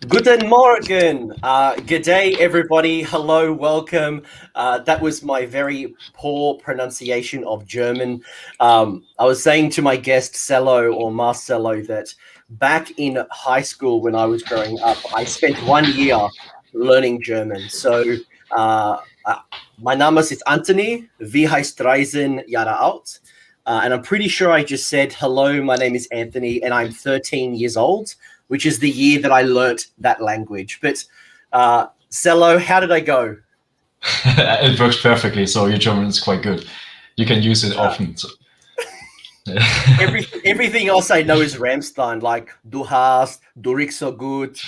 Guten Morgen. Good day, everybody. Hello, welcome. That was my very poor pronunciation of German. I was saying to my guest, Cello or Marcello, that back in high school when I was growing up, I spent 1 year learning German. So, mein Name ist Anthony. Wie heißt Reisen Jahre alt? And I'm pretty sure I just said, hello, my name is Anthony, and I'm 13 years old, which is the year that I learnt that language. But Cello, how did I go? It works perfectly. So your German is quite good. You can use it often. So. Everything else I know is Ramstein, like du hast, du riechst so gut,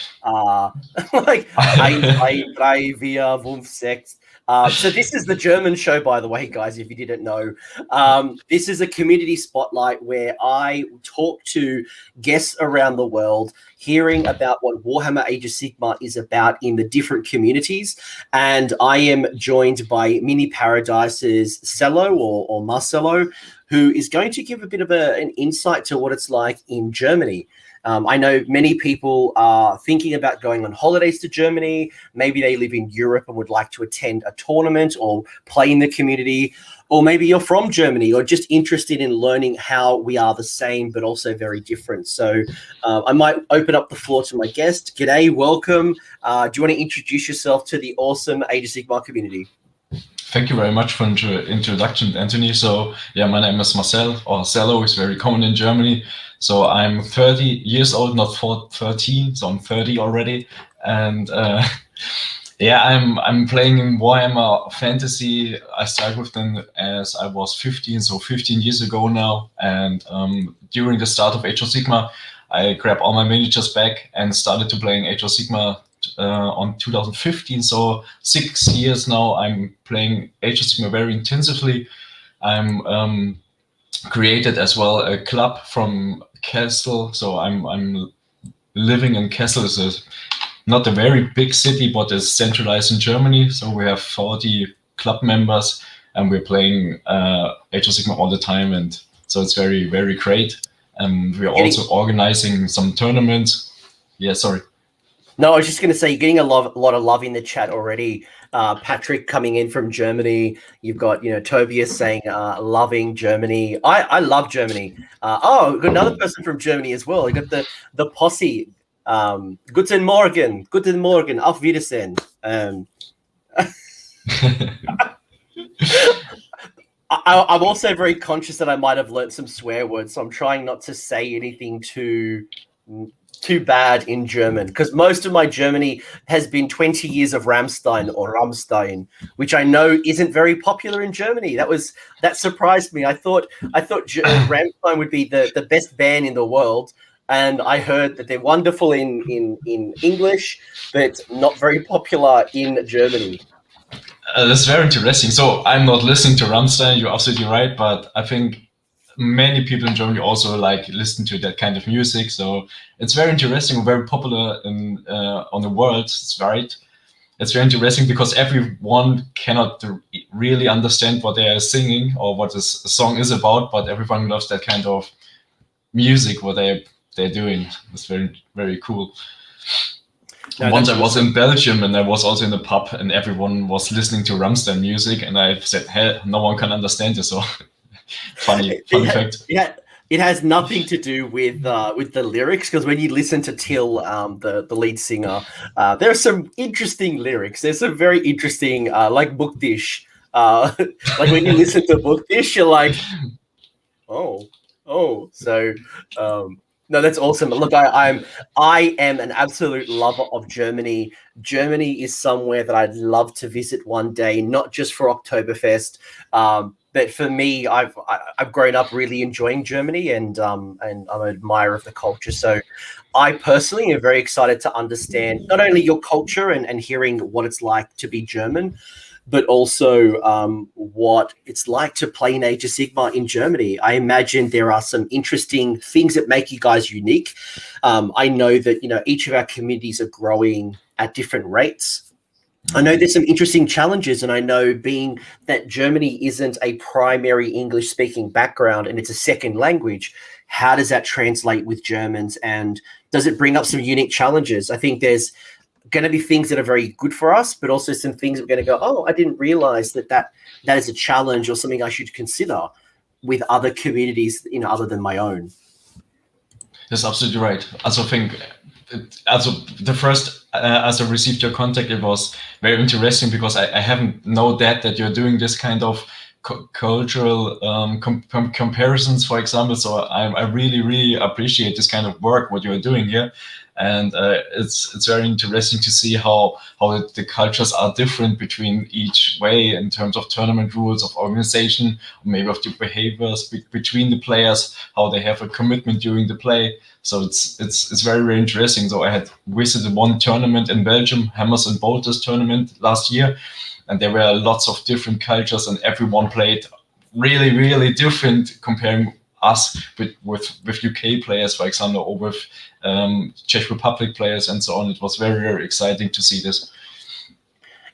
like ein, zwei, drei, vier, fünf, sechs. So this is the German show, by the way, guys, if you didn't know. This is a community spotlight where I talk to guests around the world, hearing about what Warhammer Age of Sigmar is about in the different communities. And I am joined by Miniparadice's Cello or Marcello, who is going to give a bit of an insight to what it's like in Germany. I know many people are thinking about going on holidays to Germany. Maybe they live in Europe and would like to attend a tournament or play in the community. Or maybe you're from Germany or just interested in learning how we are the same but also very different. So I might open up the floor to my guest. G'day, welcome. Do you want to introduce yourself to the awesome Age of Sigmar community? Thank you very much for the introduction, Anthony. So yeah, my name is Marcel, or Cello is very common in Germany. So I'm 30 years old, not 13, so I'm 30 already. And yeah, I'm playing in Warhammer Fantasy. I started with them as I was 15, so 15 years ago now. And during the start of Age of Sigmar, I grabbed all my miniatures back and started to playing Age of Sigmar on 2015. So 6 years now I'm playing Age of Sigmar very intensively. I'm created as well a club from Castello. So I'm living in Castello. It's not a very big city, but it's centralized in Germany. So we have 40 club members and we're playing Age of Sigmar all the time. And so it's very, very great. And we're also organizing some tournaments. Yeah, sorry. No, I was just going to say, you're getting a lot of love in the chat already. Patrick coming in from Germany. You've got, Tobias saying, loving Germany. I love Germany. We've got another person from Germany as well. You got the posse. Guten Morgen, auf Wiedersehen. I'm also very conscious that I might have learnt some swear words, so I'm trying not to say anything too bad in German, because most of my Germany has been 20 years of Rammstein, which I know isn't very popular in Germany. That surprised me. I thought Rammstein would be the best band in the world, and I heard that they're wonderful in English, but not very popular in Germany. That's very interesting. So I'm not listening to Rammstein, you're absolutely right, but I think many people in Germany also listen to that kind of music. So it's very interesting, very popular on the world. It's right. It's very interesting because everyone cannot really understand what they are singing or what this song is about, but everyone loves that kind of music, what they're doing. It's very, very cool. No, once I was in Belgium and I was also in the pub and everyone was listening to Rammstein music and I said, hey, no one can understand this. So funny fact. Yeah, it has nothing to do with the lyrics, because when you listen to Till, the lead singer, there are some interesting lyrics. There's some very interesting, like Bookdish. Like when you listen to Bookdish, you're like, oh. So no, that's awesome. Look, I am an absolute lover of Germany. Germany is somewhere that I'd love to visit one day, not just for Oktoberfest. But for me, I've grown up really enjoying Germany, and I'm an admirer of the culture. So I personally am very excited to understand not only your culture and hearing what it's like to be German, but also what it's like to play in Age of Sigmar in Germany. I imagine there are some interesting things that make you guys unique. I know that each of our communities are growing at different rates. I know there's some interesting challenges, and I know being that Germany isn't a primary English-speaking background and it's a second language, how does that translate with Germans? And, does it bring up some unique challenges? I think there's going to be things that are very good for us, but also some things we're going to go, oh, I didn't realize that is a challenge or something I should consider with other communities, other than my own. That's absolutely right. Also, the first, as I received your contact, it was very interesting because I haven't know that you're doing this kind of cultural comparisons, for example. So I really, really appreciate this kind of work, what you're doing here. And it's very interesting to see how the cultures are different between each way in terms of tournament rules, of organization, maybe of the behaviors between the players, how they have a commitment during the play. So it's very, very interesting. So I had visited one tournament in Belgium, Hammers and Bolters tournament last year, and there were lots of different cultures, and everyone played really, really different comparing us with UK players, for example, or with Czech Republic players and so on. It was very, very exciting to see this.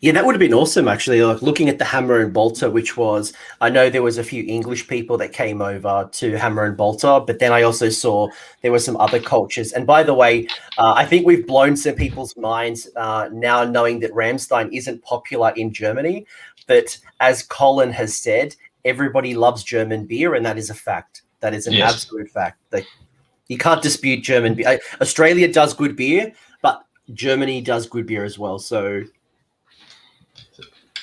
Yeah, that would have been awesome, actually. Like looking at the Hammer and Bolter, which was, I know there was a few English people that came over to Hammer and Bolter, but then I also saw there were some other cultures. And by the way, I think we've blown some people's minds now knowing that Ramstein isn't popular in Germany. But as Colin has said, everybody loves German beer, and that is a fact. That is an absolute fact. You can't dispute German beer. Australia does good beer, but Germany does good beer as well. So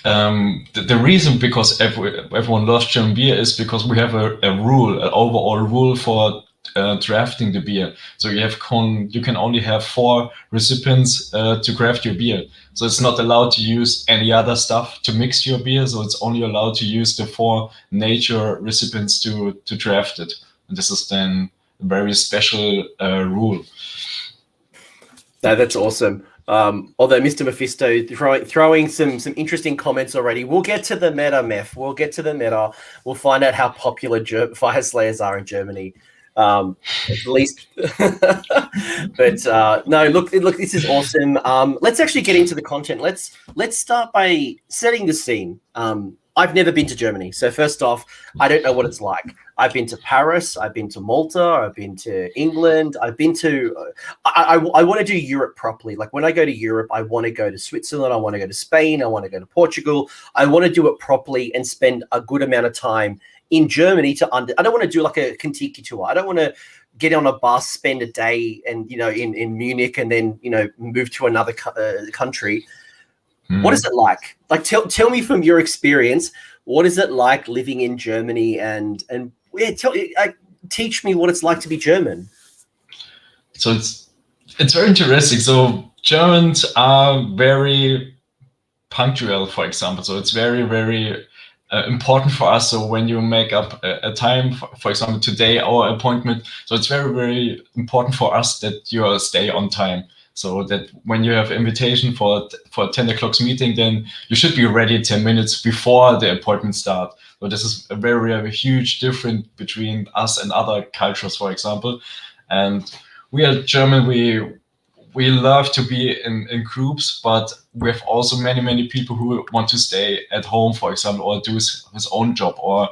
the reason because everyone loves German beer is because we have an overall rule for drafting the beer. So you can only have 4 recipients to craft your beer. So it's not allowed to use any other stuff to mix your beer. So it's only allowed to use the 4 nature recipients to draft it. And this is then a very special rule. No, that's awesome. Although Mr. Mephisto throwing some interesting comments already. We'll get to the meta, Meph. We'll get to the meta. We'll find out how popular Fire Slayers are in Germany. At least. But no, look, this is awesome. Let's actually get into the content. Let's start by setting the scene. I've never been to Germany. So first off, I don't know what it's like. I've been to Paris, I've been to Malta, I've been to England, I've been to, I want to do Europe properly. Like when I go to Europe, I want to go to Switzerland, I want to go to Spain, I want to go to Portugal. I want to do it properly and spend a good amount of time in Germany I don't want to do like a Kentucky tour. I don't want to get on a bus, spend a day and, in Munich and then, move to another country. What is it like? Like, tell me from your experience, what is it like living in Germany and teach me what it's like to be German. So it's very interesting. So Germans are very punctual, for example. So it's very, very important for us. So when you make up a time, for example, today, our appointment, so it's very, very important for us that you stay on time. So that when you have invitation for 10 o'clock meeting, then you should be ready 10 minutes before the appointment start. So this is a very, very huge difference between us and other cultures, for example. And we are German, we love to be in groups, but we have also many, many people who want to stay at home, for example, or do his own job. Or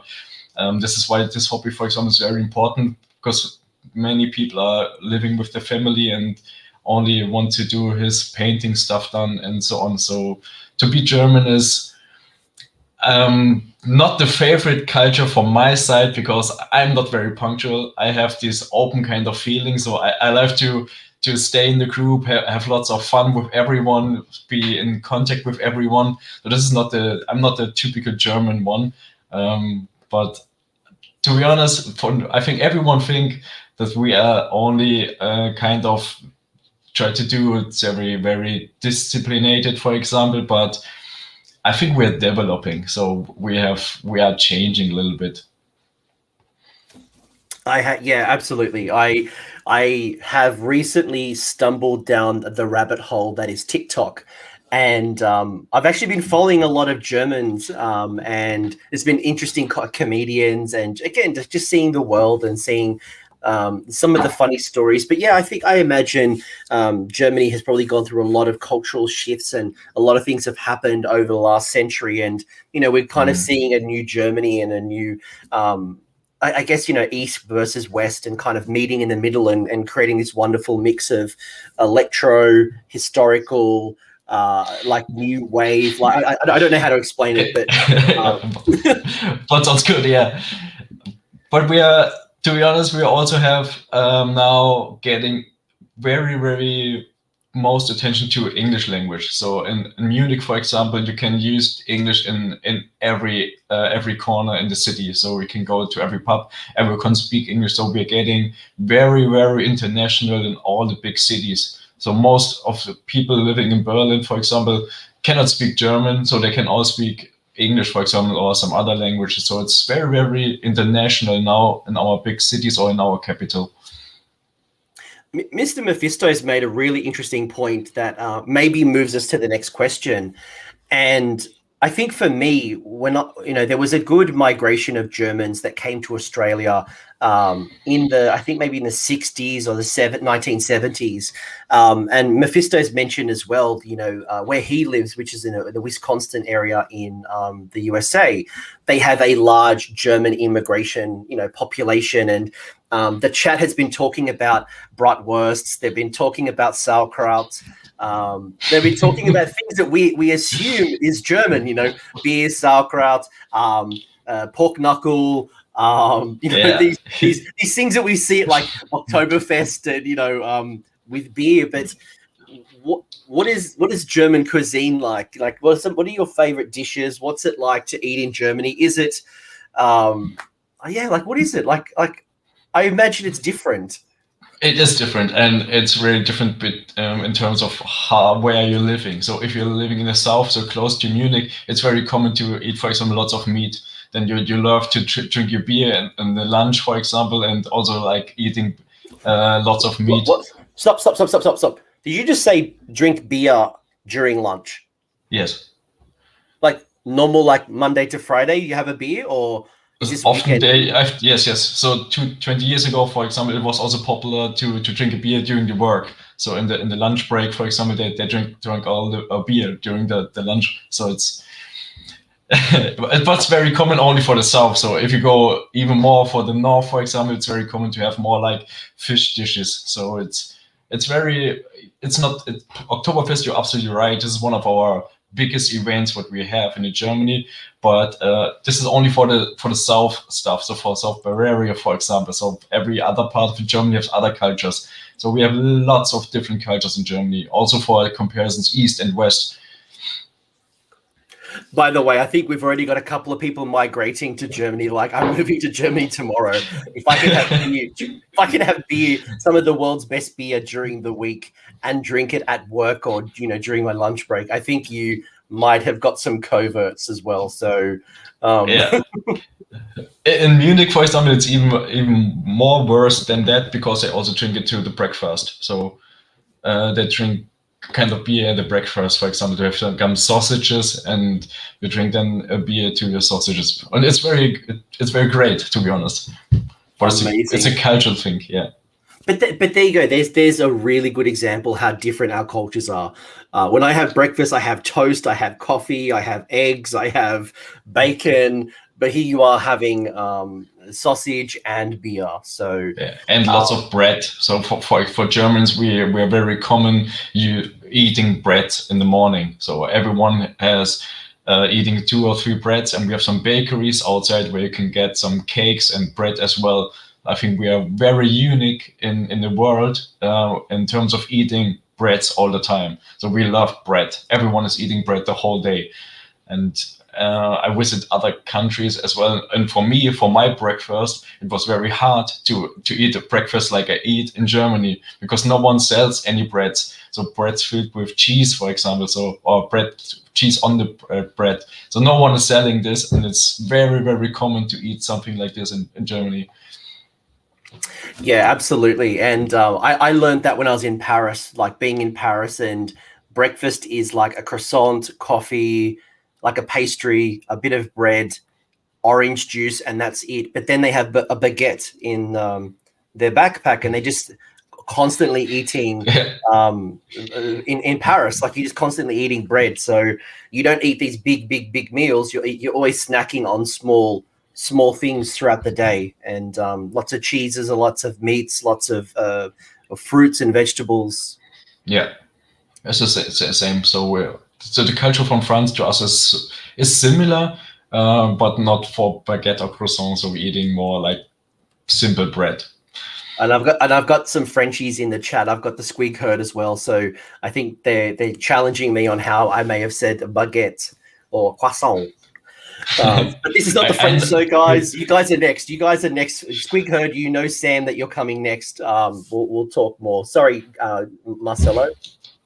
this is why this hobby, for example, is very important, because many people are living with their family and only want to do his painting stuff done and so on. So to be German is not the favorite culture from my side, because I'm not very punctual. I have this open kind of feeling. So I love to stay in the group, have lots of fun with everyone, be in contact with everyone. So this is I'm not the typical German one. But to be honest, I think everyone think that we are only kind of try to do it very, very disciplined, for example, but I think we're developing. So we are changing a little bit. Yeah, absolutely. I have recently stumbled down the rabbit hole that is TikTok. And I've actually been following a lot of Germans, and there's been interesting comedians, and again, just seeing the world and seeing some of the funny stories. But yeah, I imagine Germany has probably gone through a lot of cultural shifts, and a lot of things have happened over the last century. And we're kind of seeing a new Germany and a new I guess, East versus West and kind of meeting in the middle and creating this wonderful mix of electro, historical, like new wave. Like I don't know how to explain it, but but sounds good, yeah. But to be honest, we also have now getting very, very most attention to English language. So in Munich, for example, you can use English in every corner in the city. So we can go to every pub, everyone can speak English. So we're getting very, very international in all the big cities. So most of the people living in Berlin, for example, cannot speak German, so they can all speak English, for example, or some other languages. So it's very, very international now in our big cities or in our capital. Mr. Mephisto has made a really interesting point that maybe moves us to the next question. And I think for me, there was a good migration of Germans that came to Australia I think maybe in the 60s or the 1970s. And Mephisto's mentioned as well, where he lives, which is in the Wisconsin area in the USA, they have a large German immigration, population. And the chat has been talking about bratwursts. They've been talking about sauerkraut. They've been talking about things that we assume is German, beer, sauerkraut, pork knuckle, these things that we see at like Oktoberfest and with beer. But what is German cuisine like? Like what are your favorite dishes? What's it like to eat in Germany? Is it what is it like? I imagine it's different. It is different, and it's really different in terms of where you're living. So if you're living in the south, so close to Munich, it's very common to eat, for example, lots of meat. Then you love to drink your beer and the lunch, for example, and also like eating lots of meat. What? Stop. Did you just say drink beer during lunch? Yes. Like normal, like Monday to Friday, you have a beer, or is this often yes. So 20 years ago, for example, it was also popular to drink a beer during the work. So in the lunch break, for example, they drank all the beer during the lunch. So it's very common only for the south. So if you go even more for the north, for example, it's very common to have more like fish dishes. So Oktoberfest, you're absolutely right. This is one of our biggest events what we have in Germany, but this is only for the south stuff. So for South Bavaria, for example, so every other part of Germany has other cultures. So we have lots of different cultures in Germany, also for comparisons east and west. By the way, I think we've already got a couple of people migrating to Germany. Like, I'm moving to Germany tomorrow. If I can have beer, some of the world's best beer during the week, and drink it at work or during my lunch break, I think you might have got some coverts as well. So yeah. In Munich, for example, it's even more worse than that, because they also drink it to the breakfast. So they drink kind of beer at the breakfast, for example. They have some sausages, and you drink then a beer to your sausages, and it's very great, to be honest. But it's a cultural thing, yeah. But there you go. There's a really good example how different our cultures are. When I have breakfast, I have toast, I have coffee, I have eggs, I have bacon. But here you are having sausage and beer. So yeah, and lots of bread. So for Germans, we're very common eating bread in the morning. So everyone has eating 2 or 3 breads, and we have some bakeries outside where you can get some cakes and bread as well. I think we are very unique in the world in terms of eating breads all the time. So we love bread. Everyone is eating bread the whole day. And I visit other countries as well. And for me, for my breakfast, it was very hard to eat a breakfast like I eat in Germany, because no one sells any breads. So breads filled with cheese, for example, or cheese on the bread. So no one is selling this, and it's very, very common to eat something like this in Germany. Yeah, absolutely. And I learned that when I was in Paris, like being in Paris, and breakfast is like a croissant, coffee, like a pastry, a bit of bread, orange juice, and that's it. But then they have a baguette in their backpack, and they just constantly eating in Paris. Like, you're just constantly eating bread. So you don't eat these big meals. You're always snacking on small small things throughout the day, and lots of cheeses, lots of meats, lots of fruits and vegetables. Yeah, it's the same. So the culture from France to us is similar, but not for baguette or croissant. So we're eating more like simple bread. And I've got some Frenchies in the chat. I've got the squig herd as well. So I think they're challenging me on how I may have said baguette or croissant. But this is not the French, so guys, you guys are next. Squig herd, you know, Sam, that you're coming next. We'll talk more. Sorry, Marcelo.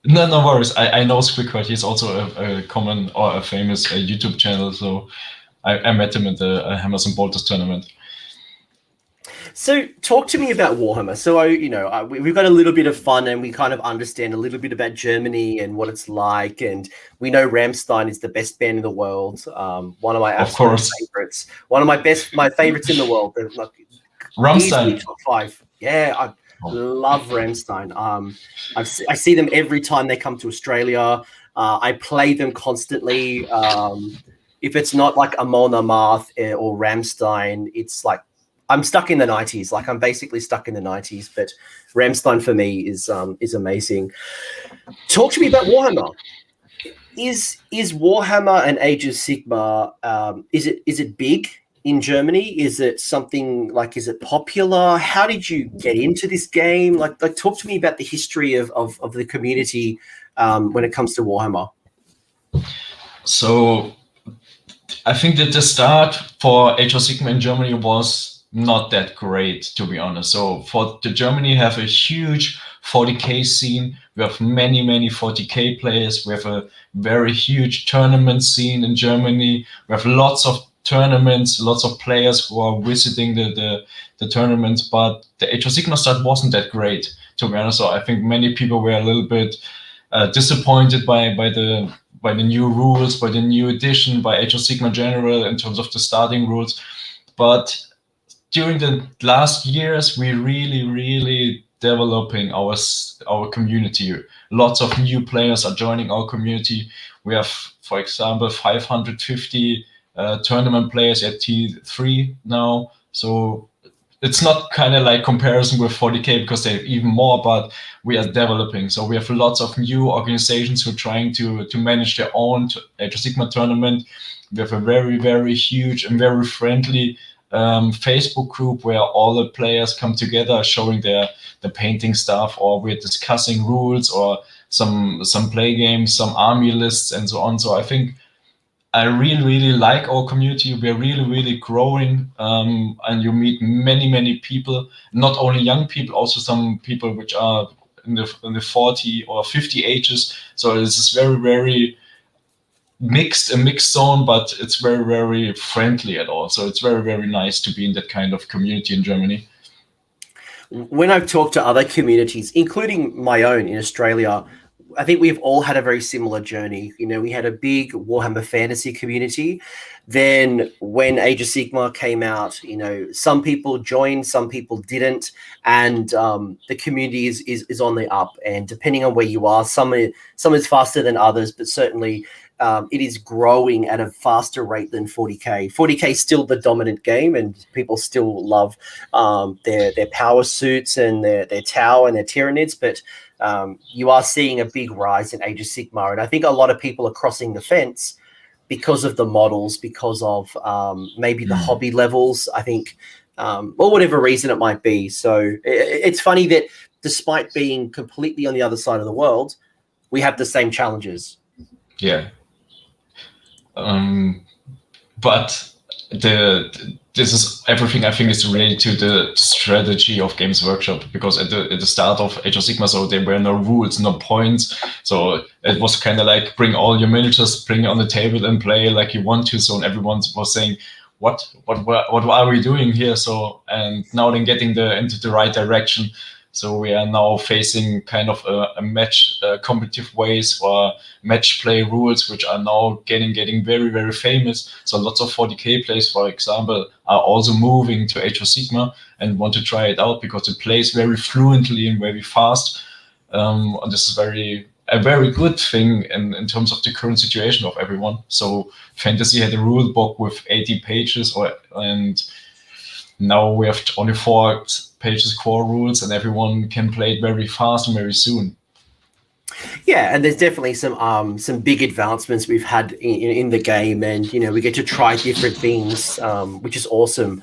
No worries. I know Squig herd. He's also a common or a famous YouTube channel. So I met him at the Hammers and Bolters tournament. So talk to me about Warhammer. So, we've got a little bit of fun and we kind of understand a little bit about Germany and what it's like. And we know Rammstein is the best band in the world. One of my absolute favorites. One of my favorites in the world. Like, Rammstein. Top 5. Yeah, I love Rammstein. I see them every time they come to Australia. I play them constantly. If it's not like Amon Amarth or Rammstein, it's like I'm stuck in the 90s. Like I'm basically stuck in the 90s, but Rammstein for me is amazing. Talk to me about Warhammer. Is Warhammer and Age of Sigmar, is it big in Germany? Is it something like, is it popular? How did you get into this game? Like talk to me about the history of the community when it comes to Warhammer. So I think that the start for Age of Sigmar in Germany was not that great, to be honest. So for the Germany have a huge 40k scene. We have many 40k players. We have a very huge tournament scene in Germany. We have lots of tournaments, lots of players who are visiting the tournaments, but the Age of Sigmar start wasn't that great, to be honest. So I think many people were a little bit disappointed by the new rules, by the new edition, by Age of Sigmar general in terms of the starting rules. But during the last years, we really developing our community. Lots of new players are joining our community. We have, for example, 550 tournament players at T3 now. So it's not kind of like comparison with 40k because they have even more, but we are developing. So we have lots of new organizations who are trying to manage their own Age of Sigmar tournament. We have a very huge and very friendly Facebook group where all the players come together showing the painting stuff, or we're discussing rules or some play games, some army lists and so on. So I think I really like our community. We're really growing, and you meet many people, not only young people, also some people which are in the 40 or 50 ages. So this is very a mixed zone, but it's very friendly at all. So it's very nice to be in that kind of community in Germany. When I've talked to other communities, including my own in Australia, I think we've all had a very similar journey. We had a big Warhammer fantasy community. Then when Age of Sigmar came out, some people joined, some people didn't, and the community is on the up. And depending on where you are, some is faster than others, but certainly it is growing at a faster rate than 40k. 40k is still the dominant game, and people still love their power suits and their Tau and their Tyranids, but you are seeing a big rise in Age of Sigmar. And I think a lot of people are crossing the fence because of the models, because of maybe the hobby levels, I think, or whatever reason it might be. So it's funny that despite being completely on the other side of the world, we have the same challenges. Yeah. But this is everything I think is related to the strategy of Games Workshop, because at the start of Age of Sigmar, so there were no rules, no points. So it was kind of like bring all your miniatures, bring it on the table and play like you want to. So everyone was saying, what are we doing here? So, and now then getting into the right direction. So we are now facing kind of a match competitive ways or match play rules, which are now getting very famous. So lots of 40k players, for example, are also moving to Age of Sigmar and want to try it out because it plays very fluently and very fast. And this is very a very good thing in terms of the current situation of everyone. So fantasy had a rule book with 80 pages, and now we have only 4 pages core rules, and everyone can play it very fast and very soon. Yeah, and there's definitely some big advancements we've had in the game, and we get to try different things, which is awesome.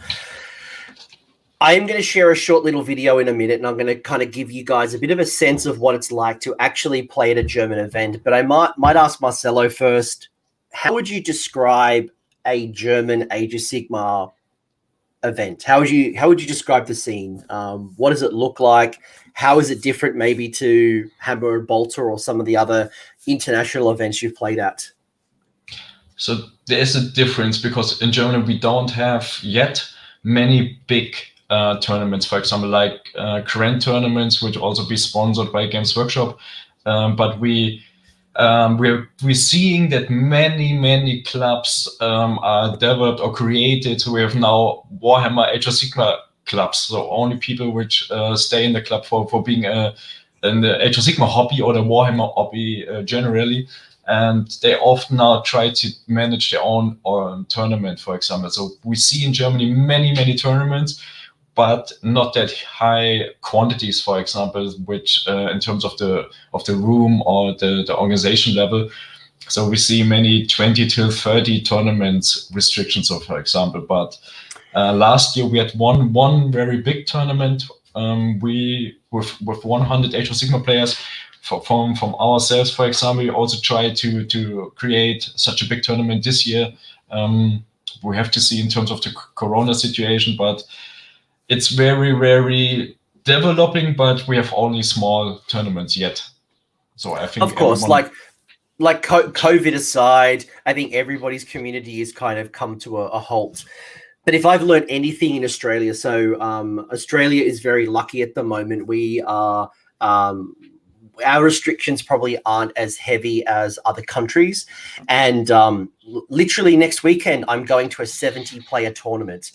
I am going to share a short little video in a minute, and I'm going to kind of give you guys a bit of a sense of what it's like to actually play at a German event. But I might ask Marcelo first, how would you describe a German Age of Sigmar event? How would you describe the scene? What does it look like? How is it different maybe to Hammer and Bolter or some of the other international events you've played at? So there is a difference, because in Germany we don't have yet many big tournaments, for example, like grand tournaments, which also be sponsored by Games Workshop. But we're seeing that many clubs are developed or created. So we have now Warhammer Age of Sigmar clubs, so only people which stay in the club for being in the Age of Sigmar hobby or the Warhammer hobby generally. And they often now try to manage their own tournament, for example. So we see in Germany many tournaments, but not that high quantities, for example, which in terms of the room or the organization level. So we see many 20 to 30 tournaments restrictions, so for example. But last year we had one very big tournament. We with 100 Age of Sigmar players. From ourselves, for example, we also try to create such a big tournament this year. We have to see in terms of the Corona situation, but it's very developing. But we have only small tournaments yet. So I think, of course, like COVID aside, I think everybody's community has kind of come to a halt. But if I've learned anything in Australia, so Australia is very lucky at the moment. We are. Our restrictions probably aren't as heavy as other countries. And literally next weekend, I'm going to a 70-player tournament.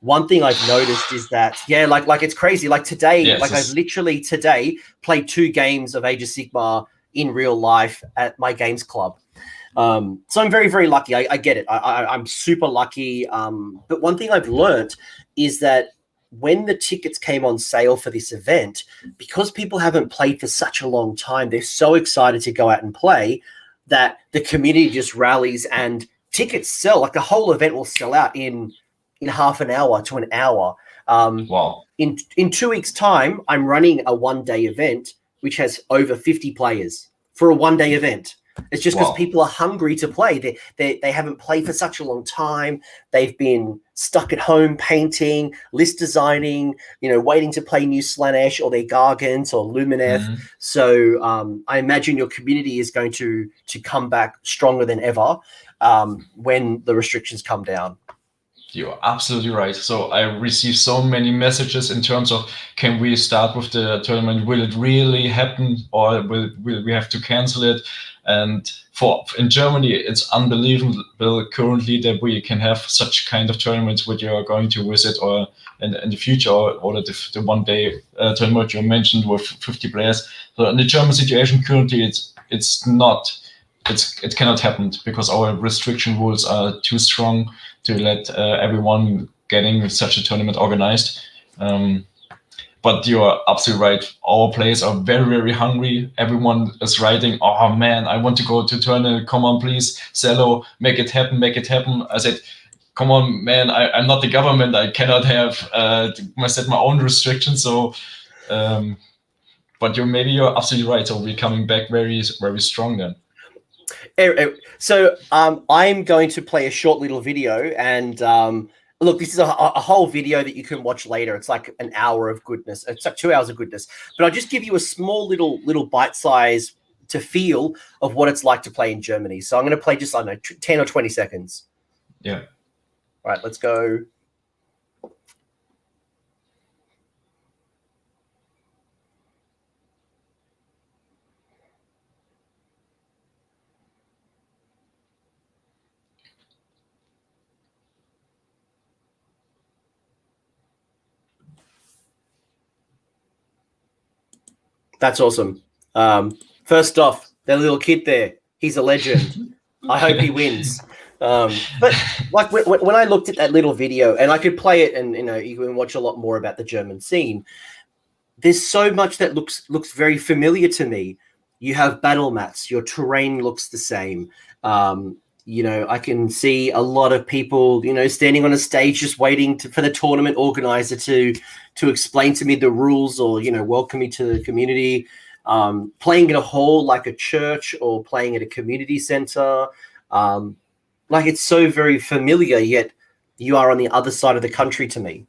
One thing I've noticed is that, like it's crazy. Like today, I've literally today played 2 games of Age of Sigmar in real life at my games club. So I'm very lucky. I get it. I'm super lucky. But one thing I've learned is that when the tickets came on sale for this event, because people haven't played for such a long time, they're so excited to go out and play that the community just rallies and tickets sell. Like the whole event will sell out in half an hour to an hour. Wow. In 2 weeks' time, I'm running a one-day event which has over 50 players for a one-day event. It's just because people are hungry to play. They haven't played for such a long time. They've been stuck at home painting, list designing, waiting to play new Slanesh or their Gargants or Lumineth. Mm-hmm. So I imagine your community is going to come back stronger than ever when the restrictions come down. You're absolutely right. So I received so many messages in terms of, can we start with the tournament? Will it really happen, or will we have to cancel it? And in Germany, it's unbelievable currently that we can have such kind of tournaments which you are going to visit, or in the future, or the one-day tournament you mentioned with 50 players. So in the German situation currently, it cannot happen because our restriction rules are too strong to let everyone getting such a tournament organized. But you are absolutely right. Our players are very hungry. Everyone is writing, "Oh man, I want to go to tournament. Come on, please, Cello, make it happen." I said, "Come on, man. I'm not the government. I cannot have set my own restrictions." So, but you're absolutely right. So we're coming back very strong then. So I'm going to play a short little video, and look, this is a whole video that you can watch later. It's like an hour of goodness. It's like 2 hours of goodness. But I'll just give you a small little bite size to feel of what it's like to play in Germany. So I'm going to play just, 10 or 20 seconds. Yeah. All right, let's go. That's awesome. First off, that little kid there, he's a legend. I hope he wins. But like when I looked at that little video, and I could play it, and you can watch a lot more about the German scene. There's so much that looks very familiar to me. You have battle mats. Your terrain looks the same. I can see a lot of people, standing on a stage just waiting for the tournament organizer to explain to me the rules or, welcome me to the community. Playing in a hall like a church or playing at a community center. Like it's so very familiar, yet you are on the other side of the country to me.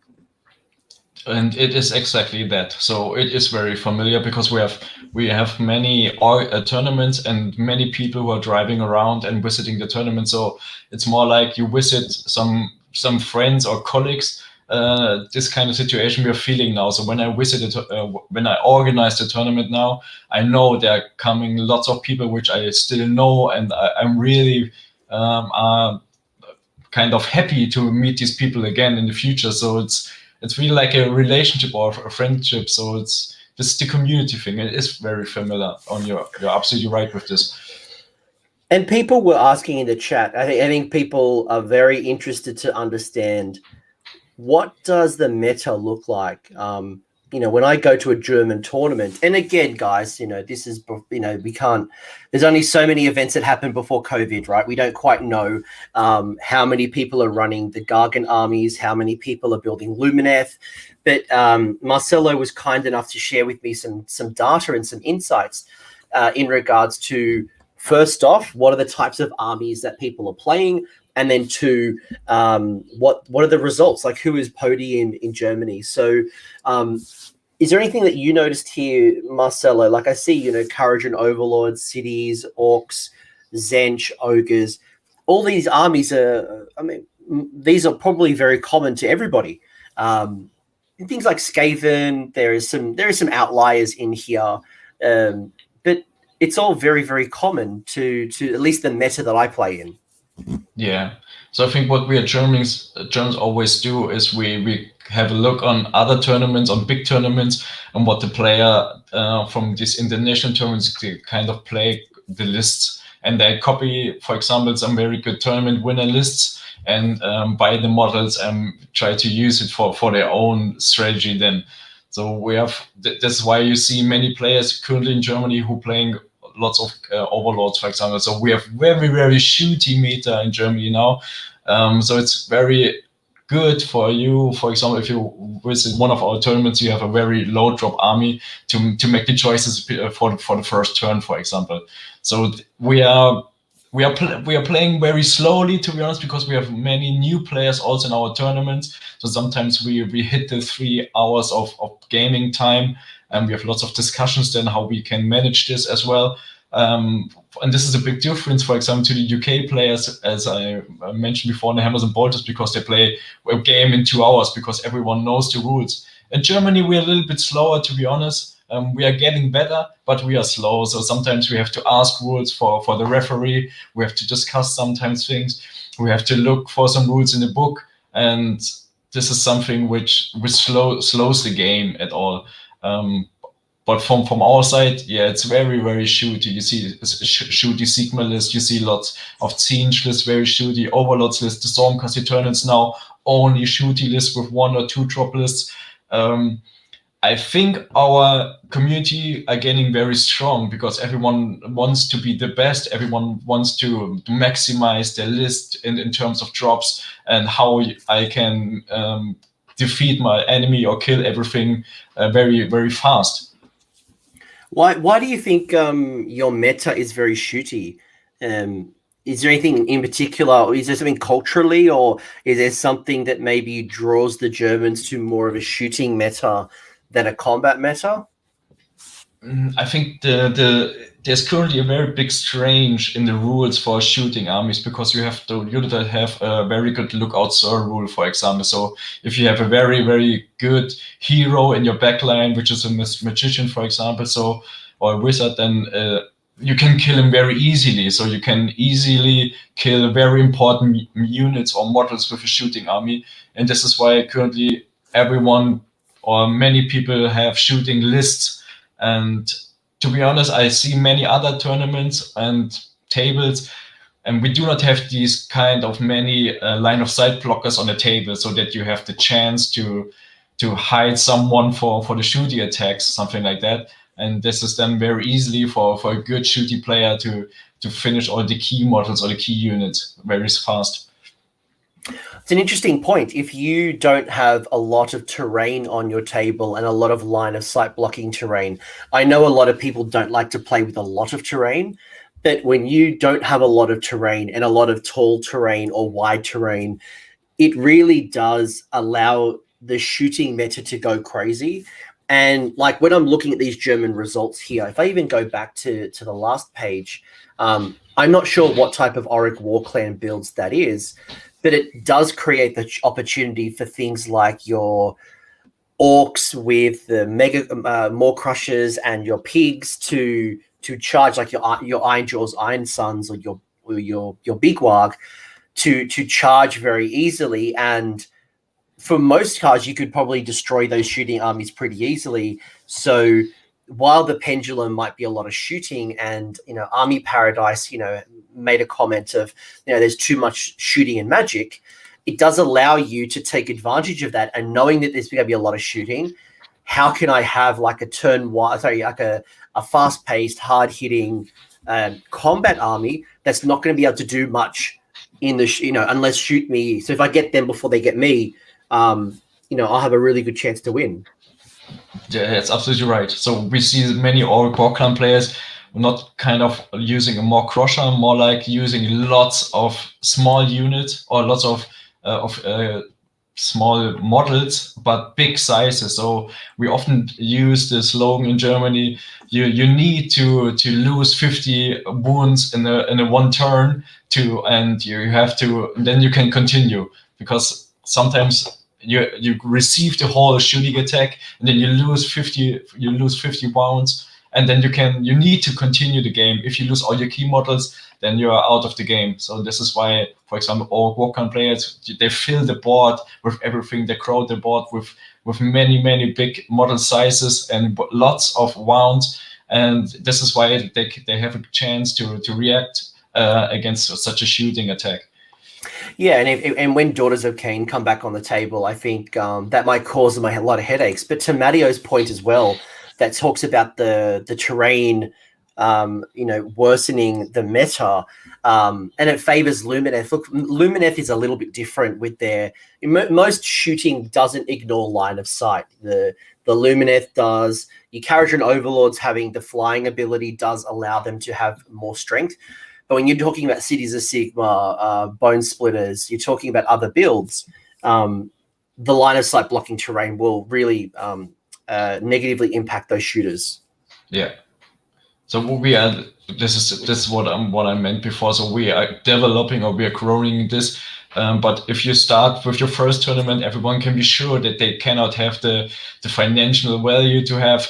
And it is exactly that. So it is very familiar because we have many tournaments and many people who are driving around and visiting the tournament. So it's more like you visit some friends or colleagues. This kind of situation we are feeling now. So when I when I organize the tournament now, I know there are coming lots of people which I still know, and I'm really kind of happy to meet these people again in the future. So it's really like a relationship or a friendship. So this is the community thing. It is very familiar. You're absolutely right with this. And people were asking in the chat. I think people are very interested to understand, what does the meta look like? When I go to a German tournament, and again, guys, this is, we can't, there's only so many events that happened before COVID, right? We don't quite know how many people are running the Gargan armies, how many people are building Lumineth. But Marcelo was kind enough to share with me some data and some insights in regards to, first off, what are the types of armies that people are playing? And then two, what are the results? Like, who is podium in Germany? So is there anything that you noticed here, Marcelo? Like I see, Courage and Overlords, Cities, Orcs, Zench, Ogres. All these armies are, these are probably very common to everybody. Things like Skaven, there is some outliers in here. But it's all very, very common to at least the meta that I play in. Yeah, so I think what we Germans always do is we have a look on other tournaments, on big tournaments, and what the player from these international tournaments kind of play the lists, and they copy, for example, some very good tournament winner lists and buy the models and try to use it for their own strategy then. So that's why you see many players currently in Germany who playing lots of overlords, for example. So we have very, very shooty meta in Germany now. So it's very good for you. For example, if you visit one of our tournaments, you have a very low drop army to make the choices for the first turn, for example. So we are playing very slowly, to be honest, because we have many new players also in our tournaments. So sometimes we hit the 3 hours of gaming time, and we have lots of discussions then how we can manage this as well. And this is a big difference, for example, to the UK players, as I mentioned before, in the Hammers and Bolters, because they play a game in 2 hours because everyone knows the rules. In Germany, we're a little bit slower, to be honest. We are getting better, but we are slow. So sometimes we have to ask rules for the referee. We have to discuss sometimes things. We have to look for some rules in the book. And this is something which slows the game at all. But from our side, yeah, it's very, very shooty. You see shooty Sigmar list. You see lots of Zinch lists, very shooty Overlords list. The Stormcast Eternals now only shooty list with 1 or 2 drop lists. I think our community are getting very strong because everyone wants to be the best. Everyone wants to maximize their list in terms of drops and how I can defeat my enemy or kill everything very, very fast. Why do you think your meta is very shooty? Is there anything in particular, or is there something culturally, or is there something that maybe draws the Germans to more of a shooting meta than a combat meta? I think there's currently a very big strange in the rules for shooting armies because you have a very good lookout sir rule, for example. So if you have a very, very good hero in your backline, which is a magician, for example, or a wizard, then you can kill him very easily. So you can easily kill very important units or models with a shooting army. And this is why currently everyone or many people have shooting lists. And to be honest, I see many other tournaments and tables, and we do not have these kind of many line of sight blockers on the table, so that you have the chance to hide someone for the shooty attacks, something like that. And this is then very easily for a good shooty player to finish all the key models or the key units very fast. It's an interesting point. If you don't have a lot of terrain on your table and a lot of line of sight blocking terrain, I know a lot of people don't like to play with a lot of terrain, but when you don't have a lot of terrain and a lot of tall terrain or wide terrain, it really does allow the shooting meta to go crazy. And like when I'm looking at these German results here, if I even go back to the last page, I'm not sure what type of Auric War Clan builds that is, but it does create the opportunity for things like your orcs with the mega Maw Crushers and your pigs to charge, like your Iron Jaws, Iron Sons, or your Big Warg to charge very easily. And for most cards, you could probably destroy those shooting armies pretty easily. So while the pendulum might be a lot of shooting, and Army Paradise made a comment of there's too much shooting in Magic, it does allow you to take advantage of that. And knowing that there's going to be a lot of shooting, how can I have like a a fast-paced, hard-hitting combat army that's not going to be able to do much in the unless shoot me. So if I get them before they get me, I'll have a really good chance to win. Yeah, that's absolutely right. So we see many Auric War Clan players not kind of using a Maw Crusher, more like using lots of small units or lots of small models, but big sizes. So we often use the slogan in Germany: you need to lose 50 wounds in a one turn and you have to, then you can continue, because sometimes you receive the whole shooting attack and then you lose 50 wounds, and then you need to continue the game. If you lose all your key models, then you are out of the game. So this is why, for example, all War Clan players, they fill the board with everything. They crowd the board with many big model sizes and lots of wounds, and this is why they have a chance to react against such a shooting attack. Yeah, and when Daughters of Cain come back on the table, I think that might cause them a lot of headaches. But to Mattio's point as well, that talks about the terrain, worsening the meta, and it favors Lumineth. Look, Lumineth is a little bit different with most shooting doesn't ignore line of sight. The Lumineth does. Your Kharadron Overlords having the flying ability does allow them to have more strength. But when you're talking about Cities of Sigmar, Bone Splitters, you're talking about other builds, the line of sight blocking terrain will really negatively impact those shooters. Yeah. So this is what I meant before. So we are developing, or we are growing this. But if you start with your first tournament, everyone can be sure that they cannot have the financial value to have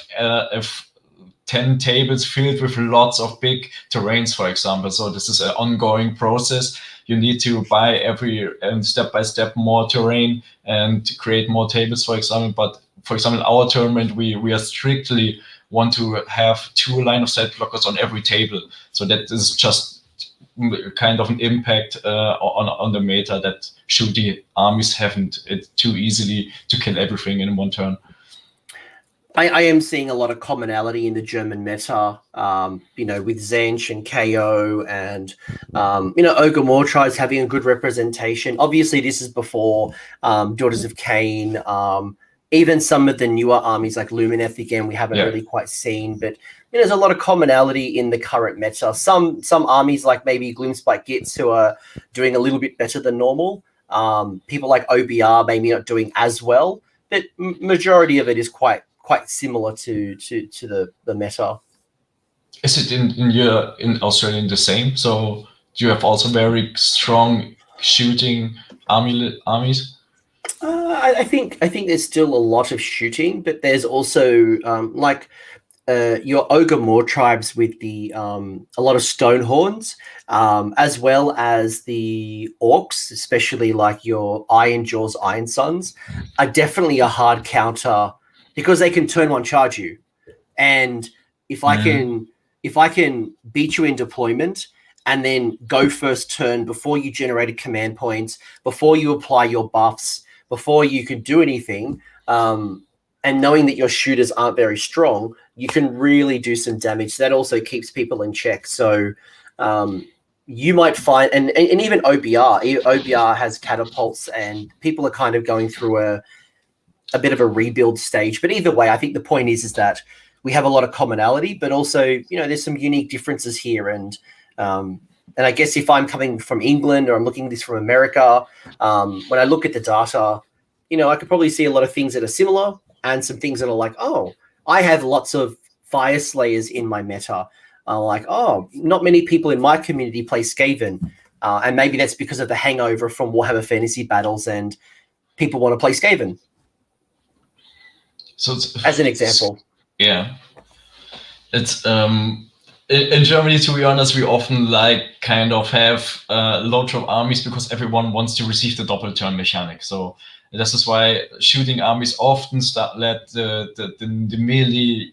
10 tables filled with lots of big terrains, for example. So this is an ongoing process. You need to buy every step by step more terrain and create more tables, for example. But for example, in our tournament, we are strictly want to have 2 line of sight blockers on every table. So that is just kind of an impact on the meta, that shooty armies haven't it too easily to kill everything in one turn. I am seeing a lot of commonality in the German meta, with Zench and KO and, Ogre Maw Tribes having a good representation. Obviously, this is before Daughters of Cain. Even some of the newer armies like Lumineth, again, we haven't really quite seen. But there's a lot of commonality in the current meta. Some armies like maybe Gloomspite Gitz who are doing a little bit better than normal. People like OBR maybe not doing as well. But majority of it is quite similar to the meta. Is it in Australia the same? So do you have also very strong shooting armies? I think there's still a lot of shooting, but there's also your Ogre Maw Tribes with the a lot of Stonehorns, as well as the Orcs, especially like your Iron Jaws, Iron Sons, are definitely a hard counter, because they can turn one charge you. And if I can beat you in deployment and then go first turn before you generate a command point, before you apply your buffs, before you can do anything, and knowing that your shooters aren't very strong, you can really do some damage. That also keeps people in check. So you might find, and even OBR has catapults, and people are kind of going through a bit of a rebuild stage. But either way, I think the point is that we have a lot of commonality, but also, there's some unique differences here. And I guess if I'm coming from England or I'm looking at this from America, when I look at the data, I could probably see a lot of things that are similar and some things that are like, oh, I have lots of Fire Slayers in my meta. Like, oh, not many people in my community play Skaven. And maybe that's because of the hangover from Warhammer Fantasy Battles and people want to play Skaven. So as an example. Yeah. It's in Germany, to be honest, we often kind of have low drop armies because everyone wants to receive the double turn mechanic. So this is why shooting armies often let the melee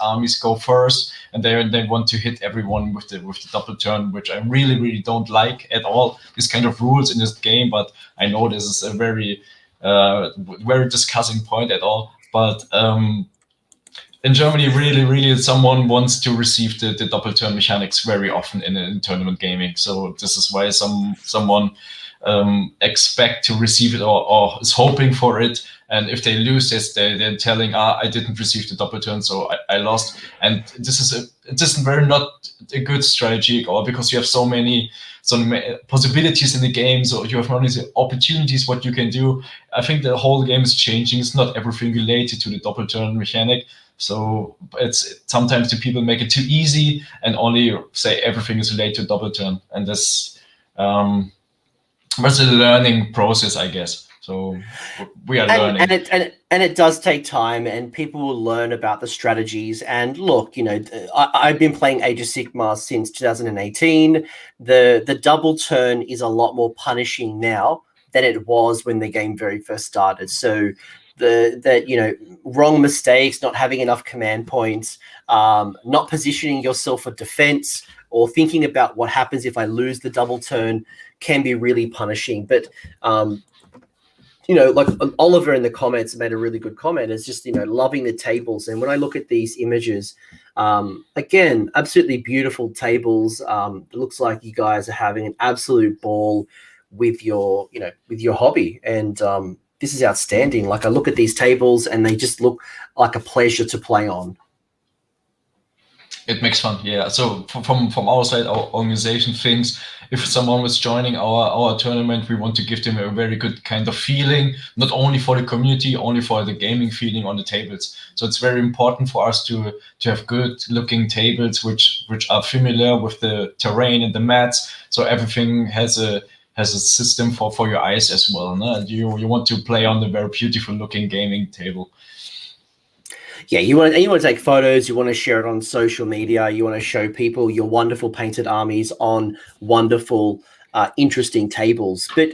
armies go first, and they want to hit everyone with the double turn, which I really don't like at all. These kind of rules in this game, but I know this is a very discussing point at all. But in Germany, really, someone wants to receive the double turn mechanics very often in tournament gaming. So this is why someone expect to receive it or is hoping for it. And if they lose this, they're telling, I didn't receive the double turn, so I lost. And this is very not a good strategy at all, because you have so many possibilities in the game. So you have only the opportunities what you can do. I think the whole game is changing. It's not everything related to the double turn mechanic. So it's sometimes the people make it too easy and only say everything is related to double turn. And this was a learning process, I guess. So we are learning. And it does take time, and people will learn about the strategies. And look, I've been playing Age of Sigmar since 2018. The double turn is a lot more punishing now than it was when the game very first started. So wrong mistakes, not having enough command points, not positioning yourself for defense, or thinking about what happens if I lose the double turn can be really punishing. But like Oliver in the comments made a really good comment. It's just, loving the tables. And when I look at these images, again, absolutely beautiful tables. It looks like you guys are having an absolute ball with your hobby. And this is outstanding. Like, I look at these tables and they just look like a pleasure to play on. It makes fun, yeah. So from our side, our organization thinks if someone was joining our tournament, we want to give them a very good kind of feeling, not only for the community, only for the gaming feeling on the tables. So it's very important for us to have good looking tables which are familiar with the terrain and the mats. So everything has a system for your eyes as well. No? You want to play on the very beautiful looking gaming table. Yeah, you want to take photos, you want to share it on social media, you want to show people your wonderful painted armies on wonderful, interesting tables. But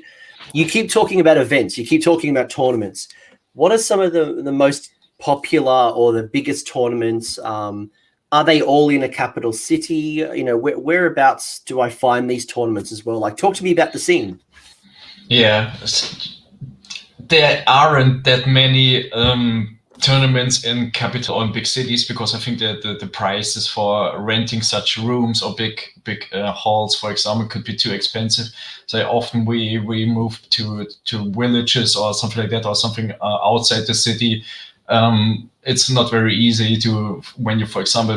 you keep talking about events, you keep talking about tournaments. What are some of the most popular or the biggest tournaments? Are they all in a capital city? Whereabouts do I find these tournaments as well? Like, talk to me about the scene. Yeah, there aren't that many tournaments in capital or in big cities, because I think that the prices for renting such rooms or big halls, for example, could be too expensive. So often we move to villages or something like that, or something outside the city. It's not very easy when you, for example,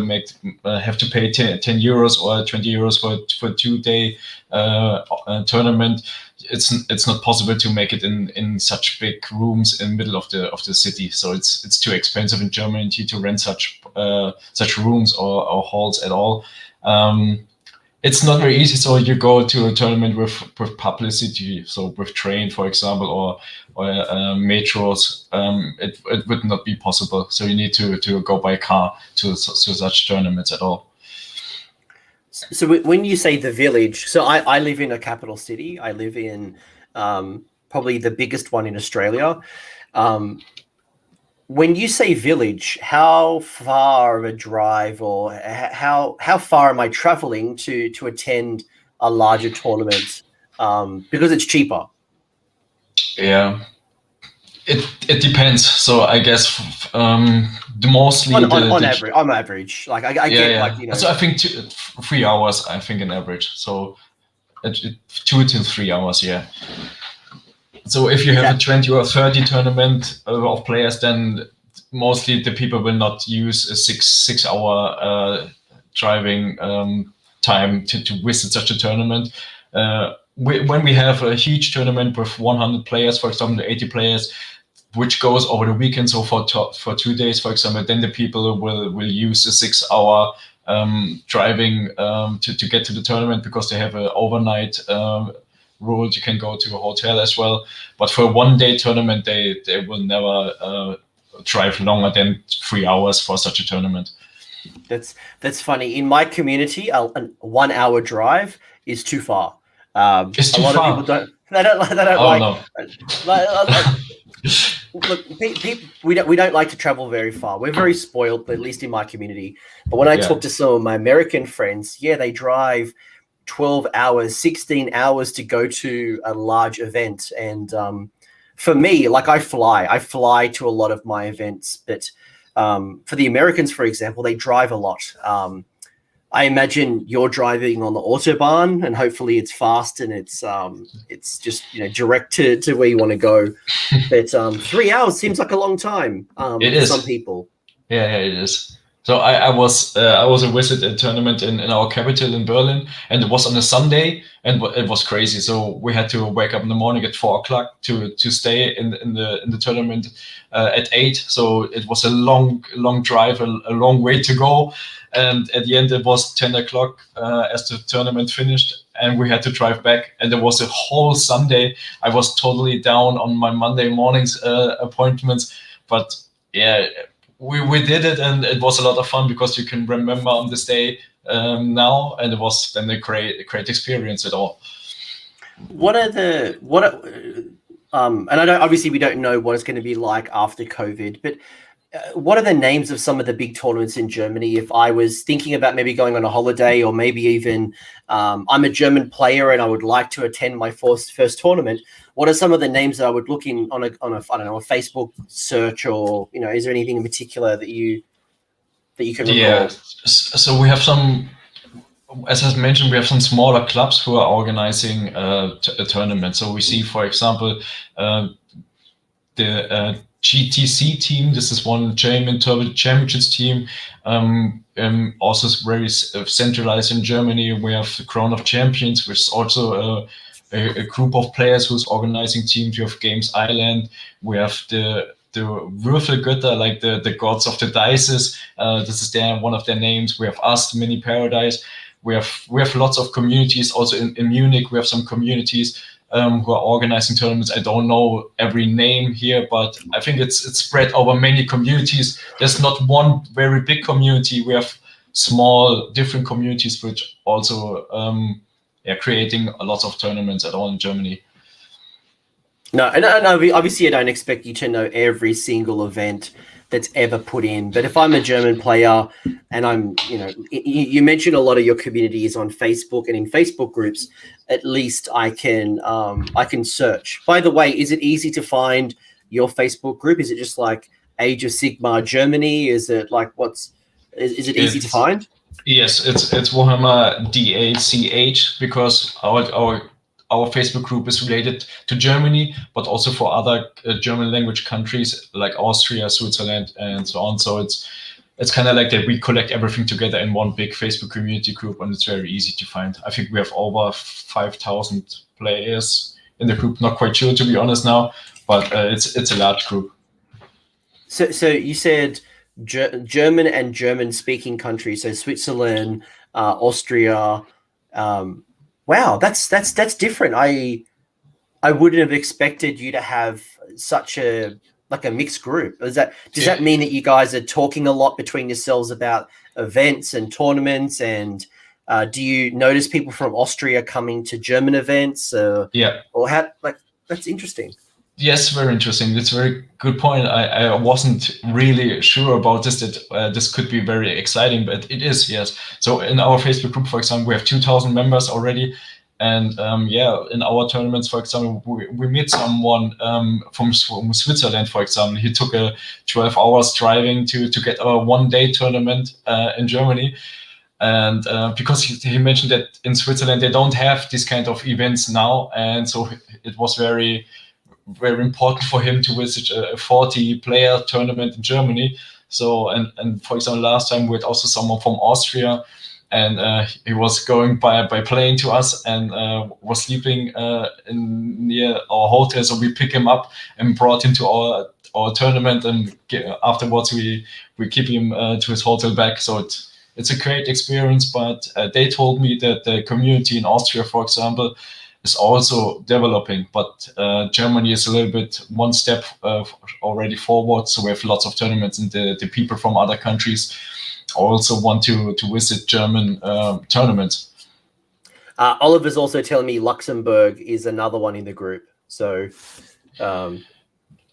have to pay 10 euros or 20 euros for a 2-day tournament. It's not possible to make it in such big rooms in the middle of the city. So it's too expensive in Germany to rent such rooms or halls at all. It's not very easy. So you go to a tournament with publicity, so with train, for example, or metros. It would not be possible. So you need to go by car to such tournaments at all. So when you say the village, so I live in a capital city. I live in probably the biggest one in Australia. When you say village, how far of a drive, or how far am I traveling to attend a larger tournament? Because it's cheaper. Yeah, it depends. So I guess the mostly On average, on average, like I yeah, get yeah. like, you know. So I think 3 hours. I think an average. So 2 to 3 hours. Yeah. So if you Is have a that 20 or 30 tournament of players, then mostly the people will not use a 6 hour driving time to visit such a tournament. When we have a huge tournament with 100 players, for example, 80 players, which goes over the weekend, so for 2 days, for example, then the people will use a 6 hour driving to get to the tournament, because they have an overnight rule. You can go to a hotel as well, but for a 1 day tournament, they will never drive longer than 3 hours for such a tournament. That's funny. In my community, a 1 hour drive is too far. It's too A lot far. of people don't. They don't Oh like. no. Look, we don't like to travel very far. We're very spoiled, at least in my community. But when I talk to some of my American friends, yeah, they drive 12 hours, 16 hours to go to a large event. And for me, like I fly to a lot of my events. But for the Americans, for example, they drive a lot. I imagine you're driving on the Autobahn, and hopefully it's fast and it's just, you know, direct to where you want to go. But 3 hours seems like a long time It for is. some people. Yeah, it is. So I was a visit a tournament in our capital in Berlin, and it was on a Sunday, and it was crazy. So we had to wake up in the morning at 4 o'clock to stay in the tournament at 8. So it was a long drive, a long way to go, and at the end it was 10 o'clock as the tournament finished, and we had to drive back. And there was a whole Sunday. I was totally down on my Monday morning's appointments, but yeah. We did it, and it was a lot of fun, because you can remember on this day now, and it was then a great experience at all. And I don't, obviously we don't know what it's going to be like after COVID, but what are the names of some of the big tournaments in Germany? If I was thinking about maybe going on a holiday, or maybe even I'm a German player and I would like to attend my first tournament, what are some of the names that I would look in on a I don't know, a Facebook search, or, you know, is there anything in particular that you can recall? Yeah. So we have some, as I mentioned, we have some smaller clubs who are organizing a tournament. So we see, for example, the GTC team. This is one German championships team. Also very centralized in Germany. We have the Crown of Champions, which is also a group of players who's organizing teams. We have Games Island. We have the Würfelgötter, like the gods of the dices. This is one of their names. We have us, Miniparadise. We have lots of communities. Also in Munich, we have some communities who are organizing tournaments. I don't know every name here, but I think it's spread over many communities. There's not one very big community. We have small, different communities which also creating a lot of tournaments at all in Germany. No, obviously I don't expect you to know every single event that's ever put in. But if I'm a German player and I'm, you know, you mentioned a lot of your community is on Facebook, and in Facebook groups, at least I can search. By the way, is it easy to find your Facebook group? Is it just like Age of Sigmar Germany? Is it like is it easy to find? Yes, it's Warhammer DACH, because our Facebook group is related to Germany, but also for other German language countries like Austria, Switzerland, and so on. So it's kind of like that we collect everything together in one big Facebook community group, and it's very easy to find. I think we have over 5,000 players in the group. Not quite sure, to be honest now, but it's a large group. So you said German and German-speaking countries, so Switzerland, Austria. Wow, that's different. I wouldn't have expected you to have such a mixed group. Does that mean that you guys are talking a lot between yourselves about events and tournaments? And do you notice people from Austria coming to German events? Yeah. Or how? Like, that's interesting. Yes, very interesting. That's a very good point. I wasn't really sure about this, that this could be very exciting, but it is, yes. So in our Facebook group, for example, we have 2,000 members already. And yeah, in our tournaments, for example, we meet someone from Switzerland, for example. He took a 12 hours driving to get a one-day tournament in Germany. And because he mentioned that in Switzerland, they don't have this kind of events now. And so it was very important for him to visit a 40-player tournament in Germany. So, and for example, last time we had also someone from Austria, and he was going by plane to us and was sleeping in near our hotel. So we pick him up and brought him to our tournament, and afterwards we keep him to his hotel back. So it's a great experience. But they told me that the community in Austria, for example, is also developing, but Germany is a little bit one step already forward. So we have lots of tournaments, and the people from other countries also want to visit German tournaments. Oliver's also telling me Luxembourg is another one in the group. So,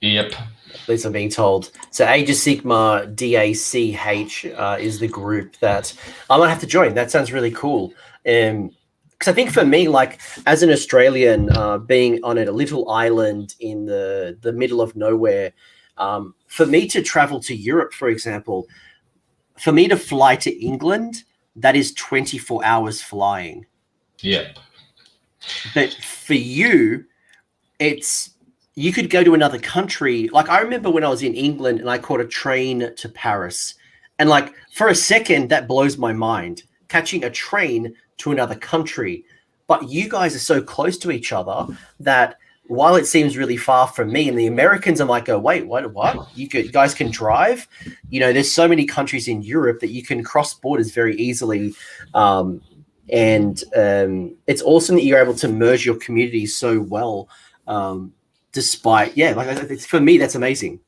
yep. At least I'm being told. So Age of Sigmar DACH is the group that I might have to join. That sounds really cool. Because I think for me, like as an Australian, being on a little island in the middle of nowhere, for me to travel to Europe, for example, for me to fly to England, that is 24 hours flying. Yep. But for you, you could go to another country. Like I remember when I was in England and I caught a train to Paris. And like for a second, that blows my mind. Catching a train to another country, but you guys are so close to each other that while it seems really far from me, and the Americans, I might go, wait, what? You guys can drive? You know, there's so many countries in Europe that you can cross borders very easily. And it's awesome that you're able to merge your communities so well, despite, for me, that's amazing.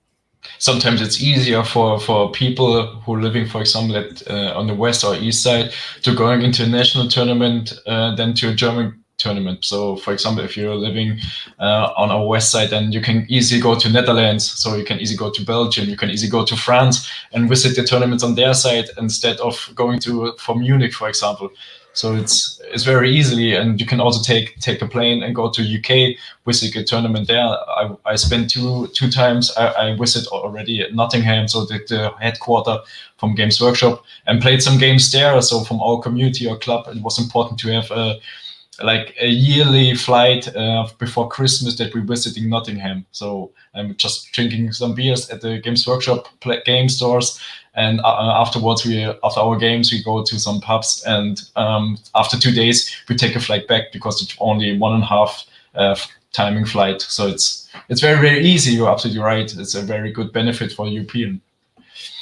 Sometimes it's easier for people who are living, for example, on the west or east side, to going into a national tournament than to a German tournament. So, for example, if you're living on our west side, then you can easily go to Netherlands. So you can easily go to Belgium. You can easily go to France and visit the tournaments on their side instead of going for Munich, for example. So it's very easily, and you can also take a plane and go to UK, visit a tournament there. I spent two times. I visited already at Nottingham, so the headquarter from Games Workshop, and played some games there. So from our community or club, it was important to have a yearly flight before Christmas that we're visiting Nottingham. So I'm just drinking some beers at the Games Workshop game stores. And afterwards, after our games, we go to some pubs, and after 2 days, we take a flight back because it's only 1.5 timing flight. So it's very, very easy. You're absolutely right. It's a very good benefit for European.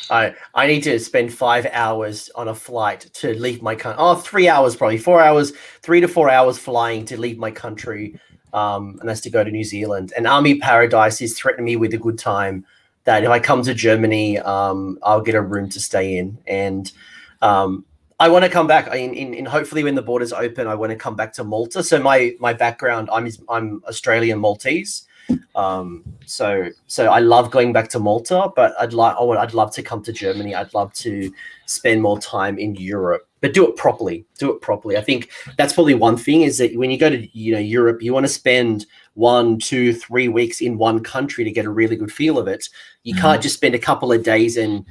I need to spend 5 hours on a flight to leave my country. Oh, 3 hours, probably 4 hours, 3 to 4 hours flying to leave my country. And that's to go to New Zealand. And Army Paradise is threatening me with a good time that if I come to Germany, I'll get a room to stay in. And I want to come back. In hopefully when the borders open, I want to come back to Malta. So my background, I'm Australian Maltese. So I love going back to Malta, but I'd love to come to Germany. I'd love to spend more time in Europe, but do it properly. I think that's probably one thing, is that when you go to Europe, you want to spend 1, 2, 3 weeks in one country to get a really good feel of it. You can't just spend a couple of days in,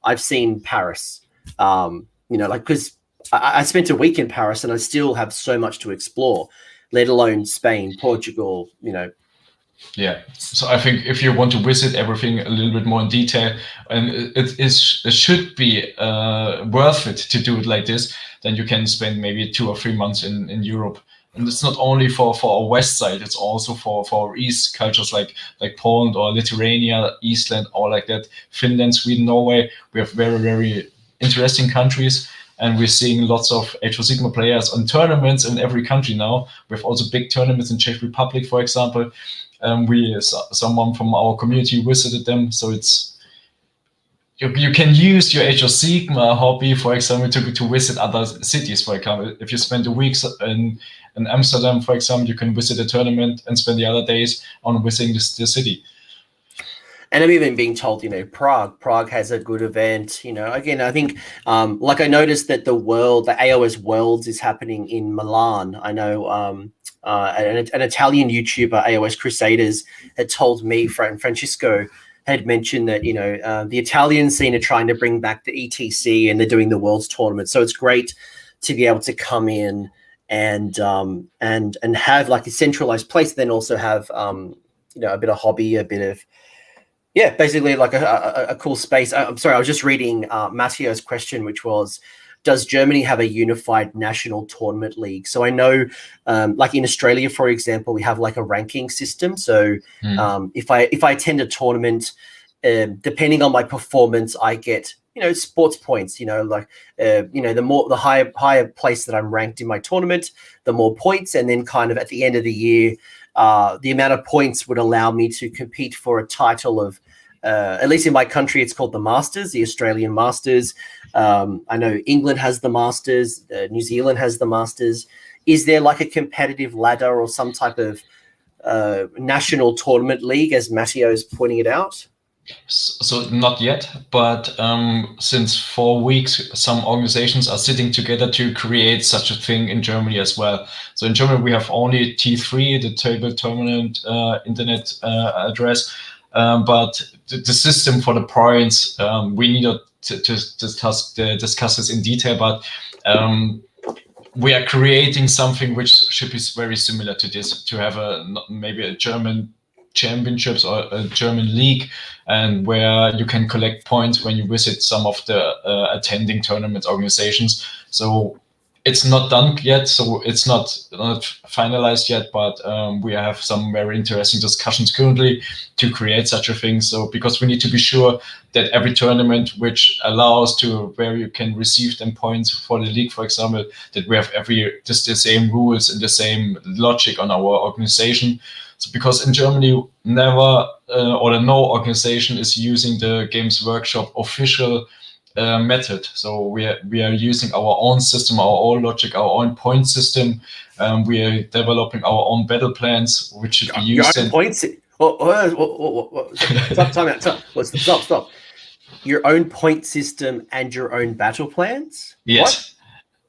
I've seen Paris, because I spent a week in Paris and I still have so much to explore, let alone Spain, Portugal, Yeah, so I think if you want to visit everything a little bit more in detail, and it should be worth it to do it like this, then you can spend maybe 2 or 3 months in Europe. And it's not only for our west side, it's also for our east cultures like Poland or Lithuania, Eastland, or like that, Finland, Sweden, Norway. We have very, very interesting countries. And we're seeing lots of Age of Sigmar players on tournaments in every country now. We have also big tournaments in Czech Republic, for example. Someone from our community visited them. So you can use your Age of Sigmar hobby, for example, to visit other cities. For example, if you spend a week in Amsterdam, for example, you can visit a tournament and spend the other days on visiting the city. And I'm even being told, Prague has a good event. Again, I think, like I noticed that the AOS Worlds is happening in Milan. I know an Italian YouTuber, AOS Crusaders, had told me, Francisco had mentioned that, the Italian scene are trying to bring back the ETC and they're doing the Worlds tournament. So it's great to be able to come in and have like a centralized place, then also have, a bit of hobby, a bit of, basically like a cool space. I'm sorry, I was just reading Matteo's question, which was, does Germany have a unified national tournament league? So I know, like in Australia, for example, we have like a ranking system. So if I attend a tournament, depending on my performance, I get sports points. The higher place that I'm ranked in my tournament, the more points, and then kind of at the end of the year, the amount of points would allow me to compete for a title of, at least in my country, it's called the Masters, the Australian Masters. I know England has the Masters, New Zealand has the Masters. Is there like a competitive ladder or some type of national tournament league, as Matteo is pointing it out? So not yet, but since 4 weeks, some organizations are sitting together to create such a thing in Germany as well. So in Germany, we have only T3, the table tournament internet address, but the system for the points, we need to discuss this in detail, but we are creating something which should be very similar to this, to have maybe a German championships or a German league, and where you can collect points when you visit some of the attending tournament organizations. So it's not done yet, so it's not finalized yet, but we have some very interesting discussions currently to create such a thing. So because we need to be sure that every tournament which allows to where you can receive them points for the league, for example, that we have the same rules and the same logic on our organization. So because in Germany, never or no organization is using the Games Workshop official method. So we are using our own system, our own logic, our own point system. We are developing our own battle plans, which should be used. Your own points. Stop. Your own point system and your own battle plans. Yes. What?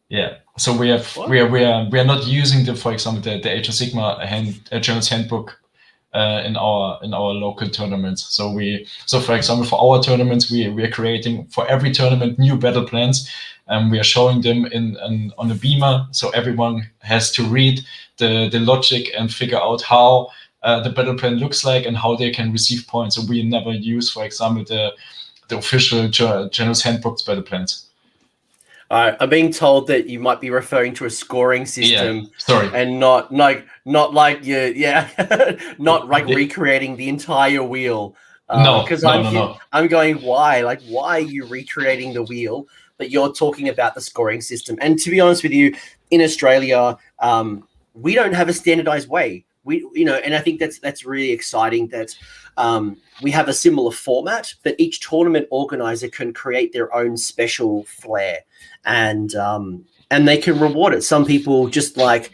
Yeah. So we are not using for example, the Age of Sigmar General's Handbook in our local tournaments. So for example, for our tournaments, we are creating for every tournament new battle plans, and we are showing them on a beamer. So everyone has to read the logic and figure out how the battle plan looks like and how they can receive points. So we never use, for example, the official General's Handbook's battle plans. I'm being told that you might be referring to a scoring system, yeah, sorry, and not like not like recreating the entire wheel. No, because no. I'm going, why? Like, why are you recreating the wheel? But you're talking about the scoring system. And to be honest with you, in Australia, we don't have a standardized way. And I think that's really exciting that we have a similar format, but each tournament organizer can create their own special flair, and they can reward it. Some people just like,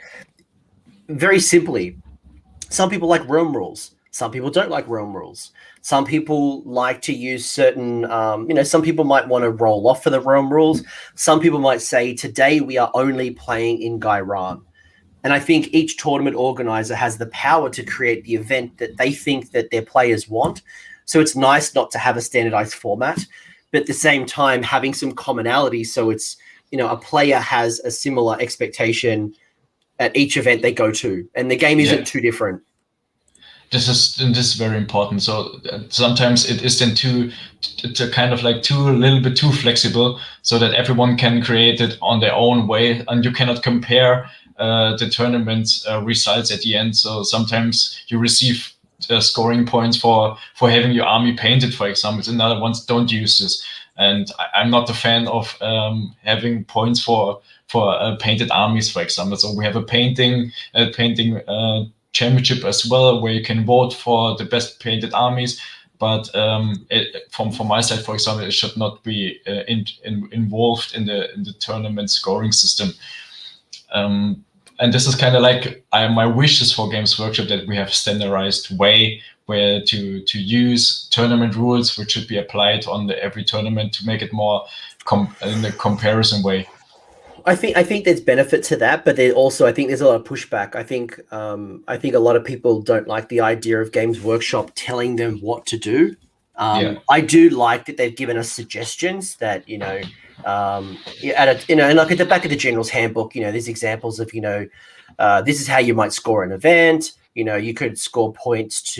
very simply, some people like realm rules. Some people don't like realm rules. Some people like to use certain, some people might want to roll off for the realm rules. Some people might say, today we are only playing in Gairan. And I think each tournament organizer has the power to create the event that they think that their players want. So it's nice not to have a standardized format, but at the same time having some commonality. So it's, a player has a similar expectation at each event they go to, and the game isn't too different. This is very important. So sometimes it is then too a little bit too flexible, so that everyone can create it on their own way, and you cannot compare the tournament results at the end. So sometimes you receive scoring points for having your army painted, for example, and other ones don't use this. And I'm not a fan of having points for painted armies, for example. So we have a painting championship as well, where you can vote for the best painted armies. but from my side, for example, it should not be involved in the tournament scoring system. And this is kind of like my wishes for Games Workshop, that we have standardized way where to use tournament rules, which should be applied on every tournament to make it more in a comparison way. I think there's benefit to that, but I think there's a lot of pushback. I think a lot of people don't like the idea of Games Workshop telling them what to do. I do like that they've given us suggestions that, like at the back of the General's Handbook, there's examples of, this is how you might score an event. You could score points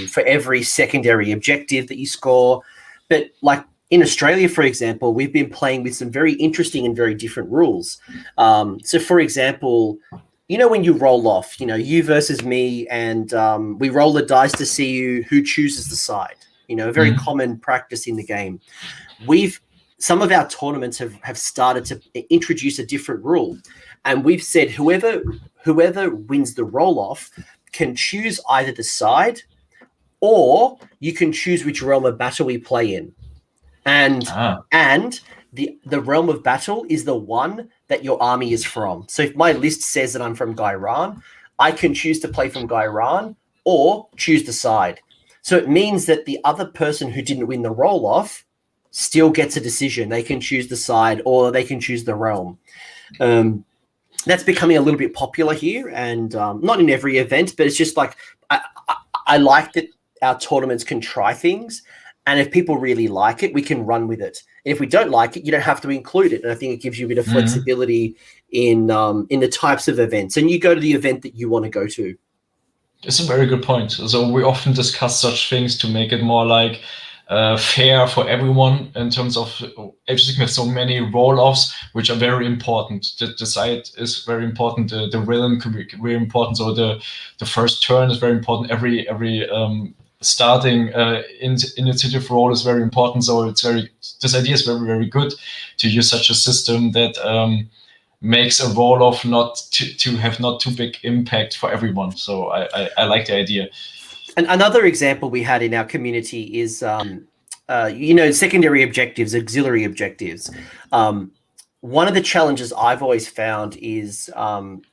for every secondary objective that you score. But like in Australia, for example, we've been playing with some very interesting and very different rules. So for example, when you roll off, you versus me, and we roll the dice to see who chooses the side. A very common practice in the game. Some of our tournaments have started to introduce a different rule, and we've said whoever wins the roll off can choose either the side, or you can choose which realm of battle we play in, and the realm of battle is the one that your army is from. So if my list says that I'm from Gairan, I can choose to play from Gairan or choose the side. So it means that the other person who didn't win the roll off still gets a decision. They can choose the side or they can choose the realm. That's becoming a little bit popular here, and not in every event, but it's just like I like that our tournaments can try things, and if people really like it, we can run with it. And if we don't like it, you don't have to include it. And I think it gives you a bit of flexibility in the types of events, and you go to the event that you want to go to. It's a very good point. So we often discuss such things to make it more like fair for everyone in terms of Age of Sigmar. So many roll-offs, which are very important. The side is very important. The rhythm can be very important. So the first turn is very important. Every starting initiative roll is very important. So this idea is very, very good to use such a system that makes a roll-off not too big impact for everyone. So I like the idea. And another example we had in our community is, secondary objectives, auxiliary objectives. One of the challenges I've always found is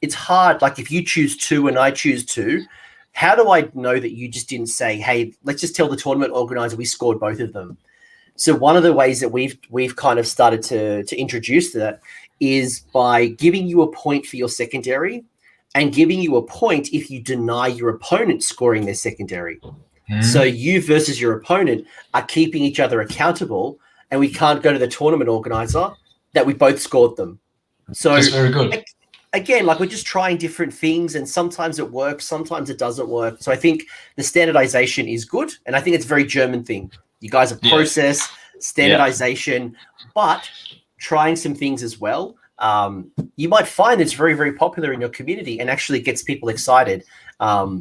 it's hard. Like if you choose 2 and I choose 2, how do I know that you just didn't say, hey, let's just tell the tournament organizer we scored both of them? So one of the ways that we've kind of started to introduce that is by giving you a point for your secondary, and giving you a point if you deny your opponent scoring their secondary. So you versus your opponent are keeping each other accountable, and we can't go to the tournament organizer that we both scored them. So that's very good. Again, like we're just trying different things, and sometimes it works, sometimes it doesn't work. So I think the standardization is good, and I think it's a very German thing. You guys are process, standardization, but trying some things as well. You might find it's very, very popular in your community and actually gets people excited. Only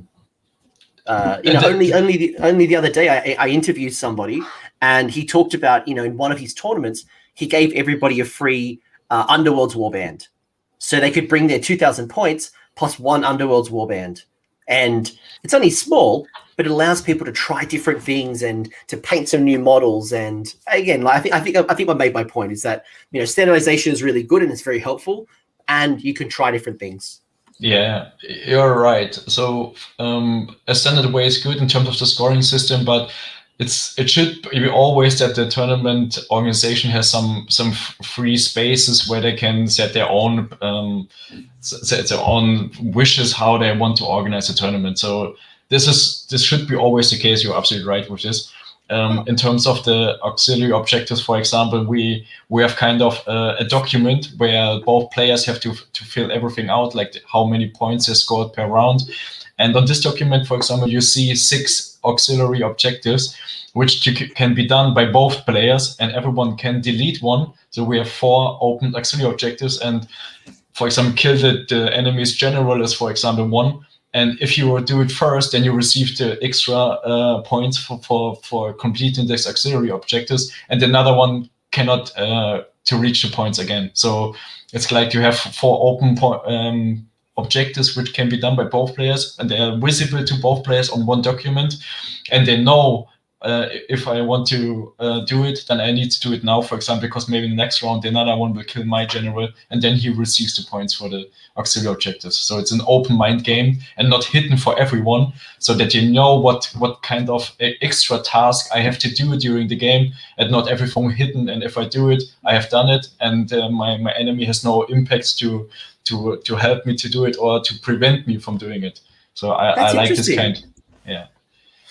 the other day I interviewed somebody, and he talked about, in one of his tournaments, he gave everybody a free Underworld's Warband. So they could bring their 2,000 points plus 1 Underworld's Warband. And it's only small, but it allows people to try different things and to paint some new models. And again, like I think I made my point is that standardization is really good and it's very helpful, and you can try different things. Yeah, you're right. So a standard way is good in terms of the scoring system, but it should be always that the tournament organization has some free spaces where they can set their own wishes how they want to organize a tournament. So this should be always the case. You're absolutely right with this. In terms of the auxiliary objectives, for example, we have kind of a document where both players have to fill everything out, like how many points they scored per round. And on this document, for example, you see 6 auxiliary objectives, which can be done by both players, and everyone can delete one. So we have 4 open auxiliary objectives, and for example, kill the enemy's general is, for example, 1. And if you do it first, then you receive the extra points for completing this auxiliary objectives, and another one cannot to reach the points again. So it's like you have 4 open objectives which can be done by both players, and they are visible to both players on one document, and they know if I want to do it, then I need to do it now, for example, because maybe in the next round another one will kill my general, and then he receives the points for the auxiliary objectives. So it's an open mind game and not hidden for everyone, so that you know what kind of extra task I have to do during the game, and not everything hidden. And if I do it, I have done it, and my enemy has no impact to help me to do it or to prevent me from doing it. So I like this kind. Yeah.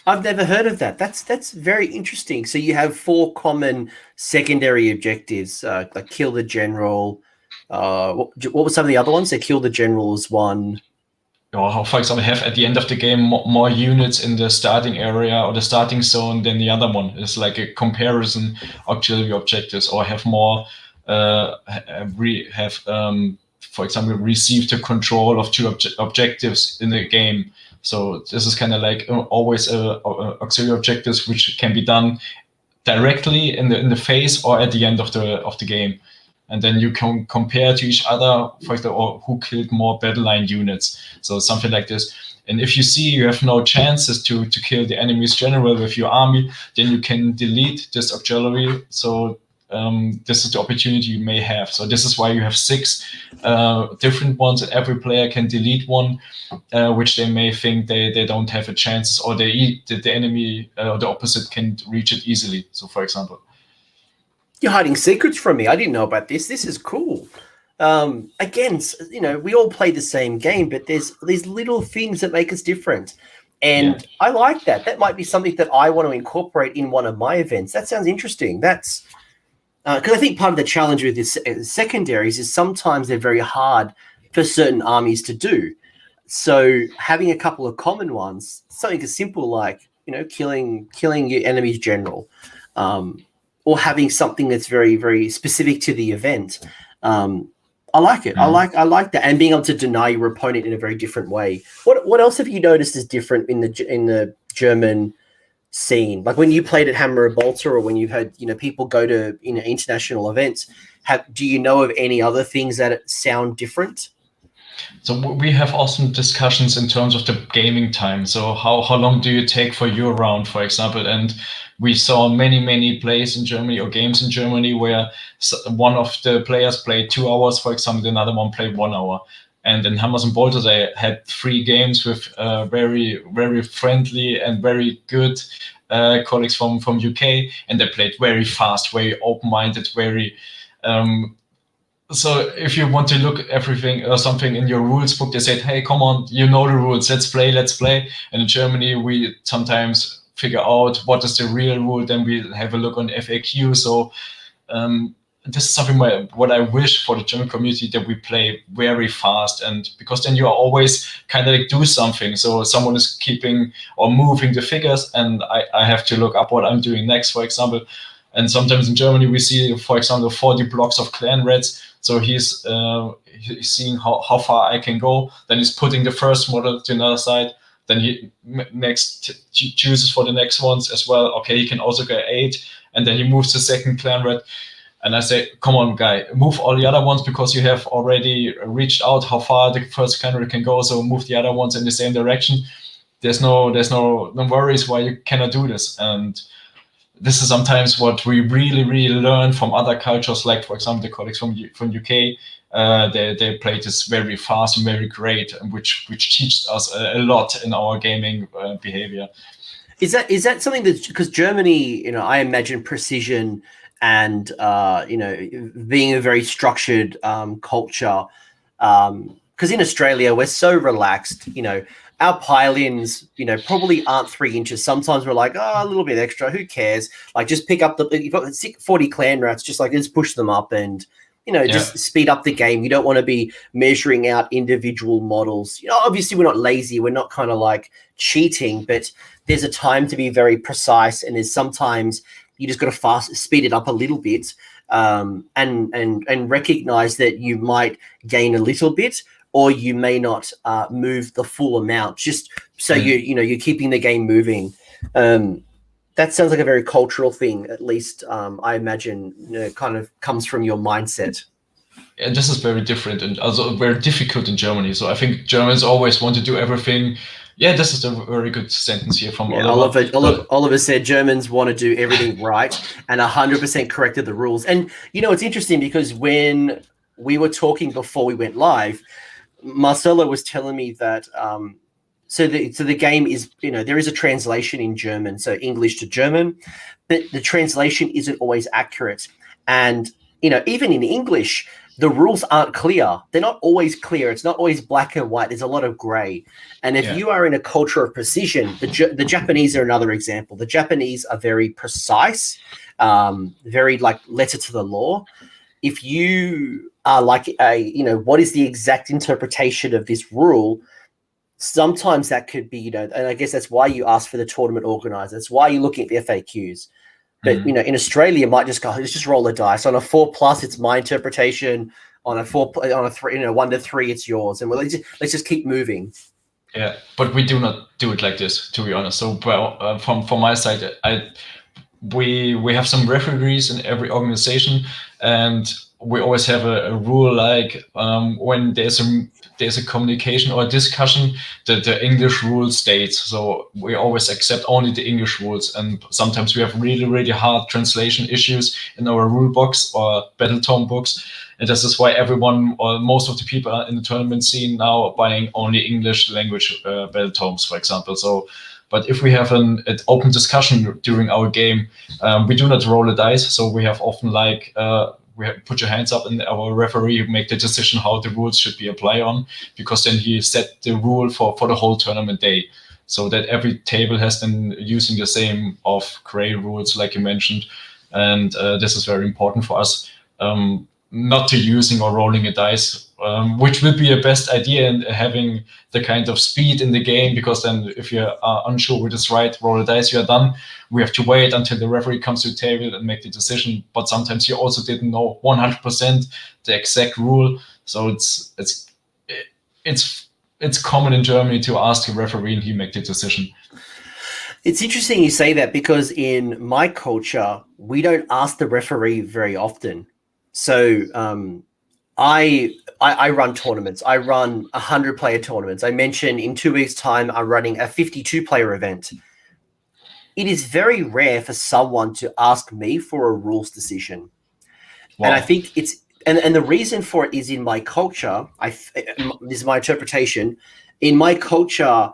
I've never heard of that. That's very interesting. So you have 4 common secondary objectives, like kill the general. What were some of the other ones? So kill the general is one. Or for example, have at the end of the game more units in the starting area or the starting zone than the other one. It's like a comparison auxiliary objectives, or have more for example, receive the control of 2 objectives in the game. So this is kind of like always auxiliary objectives, which can be done directly in the phase or at the end of the game, and then you can compare to each other, for example, or who killed more battle line units. So something like this. And if you see you have no chances to kill the enemy's general with your army, then you can delete this auxiliary. So this is the opportunity you may have. So this is why you have 6 different ones, and every player can delete one, which they may think they don't have a chance, or the enemy or the opposite can reach it easily. So, for example, you're hiding secrets from me. I didn't know about this. This is cool. Again, we all play the same game, but there's these little things that make us different. And I like that. That might be something that I want to incorporate in one of my events. That sounds interesting. That's because I think part of the challenge with this secondaries is sometimes they're very hard for certain armies to do. So having a couple of common ones, something as simple like killing your enemy's general, or having something that's very, very specific to the event. I like it. Mm-hmm. I like that, and being able to deny your opponent in a very different way. What else have you noticed is different in the German scene? Like when you played at Hammer and Bolter, or when you've had people go to international events, do you know of any other things that sound different? So we have awesome discussions in terms of the gaming time. So how long do you take for your round, for example? And we saw many plays in Germany or games in Germany where one of the players played 2 hours, for example, another one played 1 hour. And in Hammers and Bolters, I had 3 games with very, very friendly and very good colleagues from UK, and they played very fast, very open-minded, very. So if you want to look at everything or something in your rules book, they said, "Hey, come on, you know the rules. Let's play." And in Germany, we sometimes figure out what is the real rule. Then we have a look on FAQ. So this is something what I wish for the German community, that we play very fast, and because then you are always kind of like do something. So someone is keeping or moving the figures, and I have to look up what I'm doing next, for example. And sometimes in Germany we see, for example, 40 blocks of clan reds. So he's seeing how far I can go. Then he's putting the first model to another side. Then he chooses for the next ones as well. Okay, he can also get 8, and then he moves the second clan red. And I say, come on, guy, move all the other ones, because you have already reached out how far the first clan red can go. So move the other ones in the same direction. There's no worries why you cannot do this. And this is sometimes what we really learn from other cultures, like, for example, the colleagues from UK. They play this very fast and very great, which teaches us a lot in our gaming behavior. Is that something that, because Germany, I imagine precision and being a very structured culture, because in Australia we're so relaxed, our pile-ins, probably aren't 3 inches. Sometimes we're like, a little bit extra, who cares? Like, just pick up you've got 40 clan rats, just push them up and, just speed up the game. You don't want to be measuring out individual models. Obviously we're not lazy. We're not kind of like cheating, but there's a time to be very precise, and there's sometimes you just got to speed it up a little bit, and recognize that you might gain a little bit, or you may not move the full amount, just so you're keeping the game moving. That sounds like a very cultural thing, at least I imagine. Kind of comes from your mindset. And this is very different and also very difficult in Germany. So I think Germans always want to do everything Yeah, this is a very good sentence here from Oliver. Oliver. Oliver said Germans want to do everything right and 100% corrected the rules. And, it's interesting because when we were talking before we went live, Marcelo was telling me that so the game is, there is a translation in German, so English to German, but the translation isn't always accurate. And, even in English, the rules aren't clear. They're not always clear. It's not always black and white. There's a lot of gray. And if you are in a culture of precision, the Japanese are another example. The Japanese are very precise, very like letter to the law. If you are like what is the exact interpretation of this rule? Sometimes that could be, and I guess that's why you ask for the tournament organizer. That's why you're looking at the FAQs. But, in Australia, you might just go, let's just roll the dice. On a 4+, it's my interpretation. On a 3, 1 to 3, it's yours. And let's just keep moving. Yeah, but we do not do it like this, to be honest. So, from my side, we have some referees in every organization, and we always have a rule like when there's a communication or a discussion, the English rule states. So we always accept only the English rules, and sometimes we have really, really hard translation issues in our rule box or battle tome books. And this is why everyone or most of the people in the tournament scene now are buying only English language battle tomes, for example. So, but if we have an open discussion during our game, we do not roll the dice. So we have often put your hands up and our referee make the decision how the rules should be applied on, because then he set the rule for the whole tournament day, so that every table has been using the same of gray rules, like you mentioned. And this is very important for us, not to using or rolling a dice, which would be a best idea in having the kind of speed in the game, because then if you are unsure with this right, roll a dice, you are done. We have to wait until the referee comes to the table and make the decision. But sometimes you also didn't know 100% the exact rule. So it's common in Germany to ask a referee and he make the decision. It's interesting you say that, because in my culture, we don't ask the referee very often. So I run tournaments. I run 100-player tournaments. I mentioned in 2 weeks' time, I'm running a 52-player event. It is very rare for someone to ask me for a rules decision. Wow. And I think it's and the reason for it is in my culture. This is my interpretation. In my culture,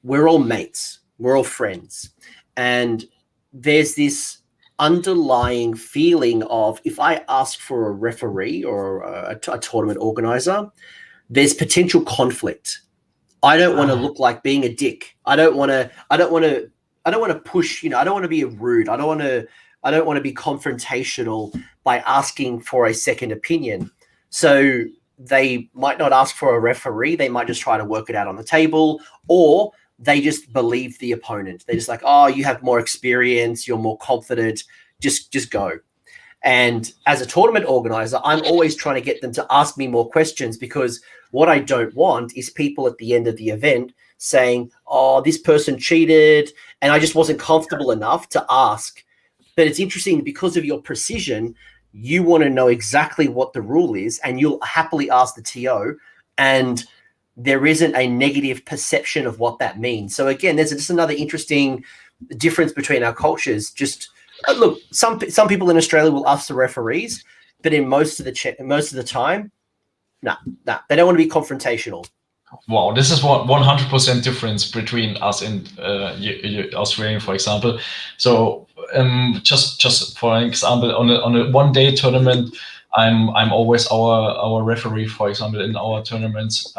we're all mates. We're all friends. And there's this underlying feeling of, if I ask for a referee or a tournament organizer, there's potential conflict. I don't want to look like being a dick. I don't want to push, I don't want to be rude. I don't want to be confrontational by asking for a second opinion. So they might not ask for a referee. They might just try to work it out on the table, or they just believe the opponent. They're just like, oh, you have more experience, you're more confident, just go. And as a tournament organizer, I'm always trying to get them to ask me more questions, because what I don't want is people at the end of the event saying, oh, this person cheated, and I just wasn't comfortable enough to ask. But it's interesting, because of your precision, you want to know exactly what the rule is, and you'll happily ask the TO, and there isn't a negative perception of what that means. So again, there's just another interesting difference between our cultures. Just look, some people in Australia will ask the referees, but in most of the time, they don't want to be confrontational. Wow, this is 100% difference between us and Australian, for example. So just for example, on a one-day tournament, I'm always our referee, for example, in our tournaments.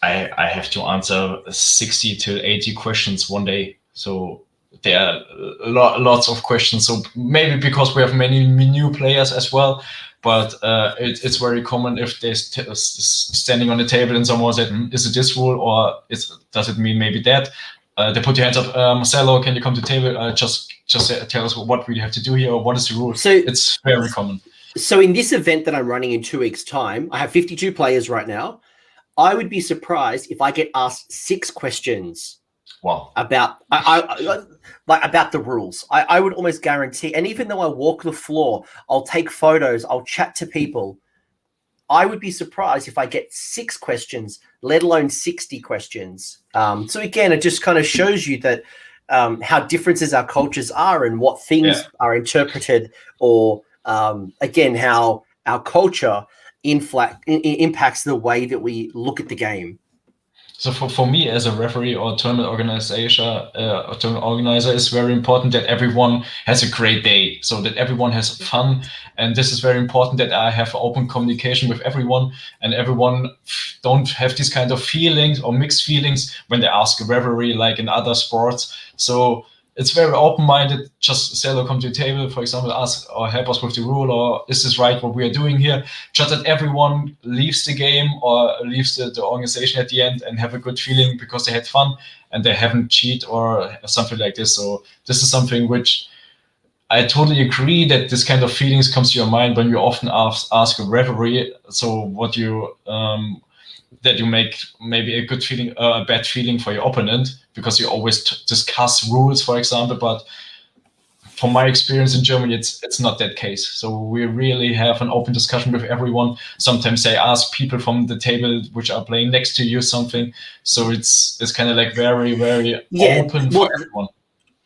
I have to answer 60 to 80 questions one day. So there are lots of questions. So maybe because we have many new players as well, but it's very common if they're standing on the table and someone said, is it this rule, or does it mean maybe that? They put your hands up, Cello, can you come to the table? Just tell us what we have to do here, or what is the rule. So it's very common. So in this event that I'm running in 2 weeks' time, I have 52 players right now. I would be surprised if I get asked 6 questions. Wow. About about the rules. I would almost guarantee, and even though I walk the floor, I'll take photos, I'll chat to people, I would be surprised if I get 6 questions, let alone 60 questions. So again, it just kind of shows you that how differences our cultures are and what things are interpreted, or again, how our culture impacts the way that we look at the game. So for me as a referee or tournament organizer, it's very important that everyone has a great day, so that everyone has fun. And this is very important, that I have open communication with everyone, and everyone don't have these kind of feelings or mixed feelings when they ask a referee, like in other sports. So it's very open-minded. Just Cello come to the table, for example, ask or help us with the rule, or is this right what we are doing here? Just that everyone leaves the game or leaves the organization at the end and have a good feeling because they had fun and they haven't cheated or something like this. So this is something which I totally agree, that this kind of feelings comes to your mind when you often ask a referee. So what you that you make maybe a good feeling, a bad feeling for your opponent, because you always discuss rules, for example. But from my experience in Germany, it's not that case. So we really have an open discussion with everyone. Sometimes they ask people from the table which are playing next to you something. So it's kind of like very, very open for everyone.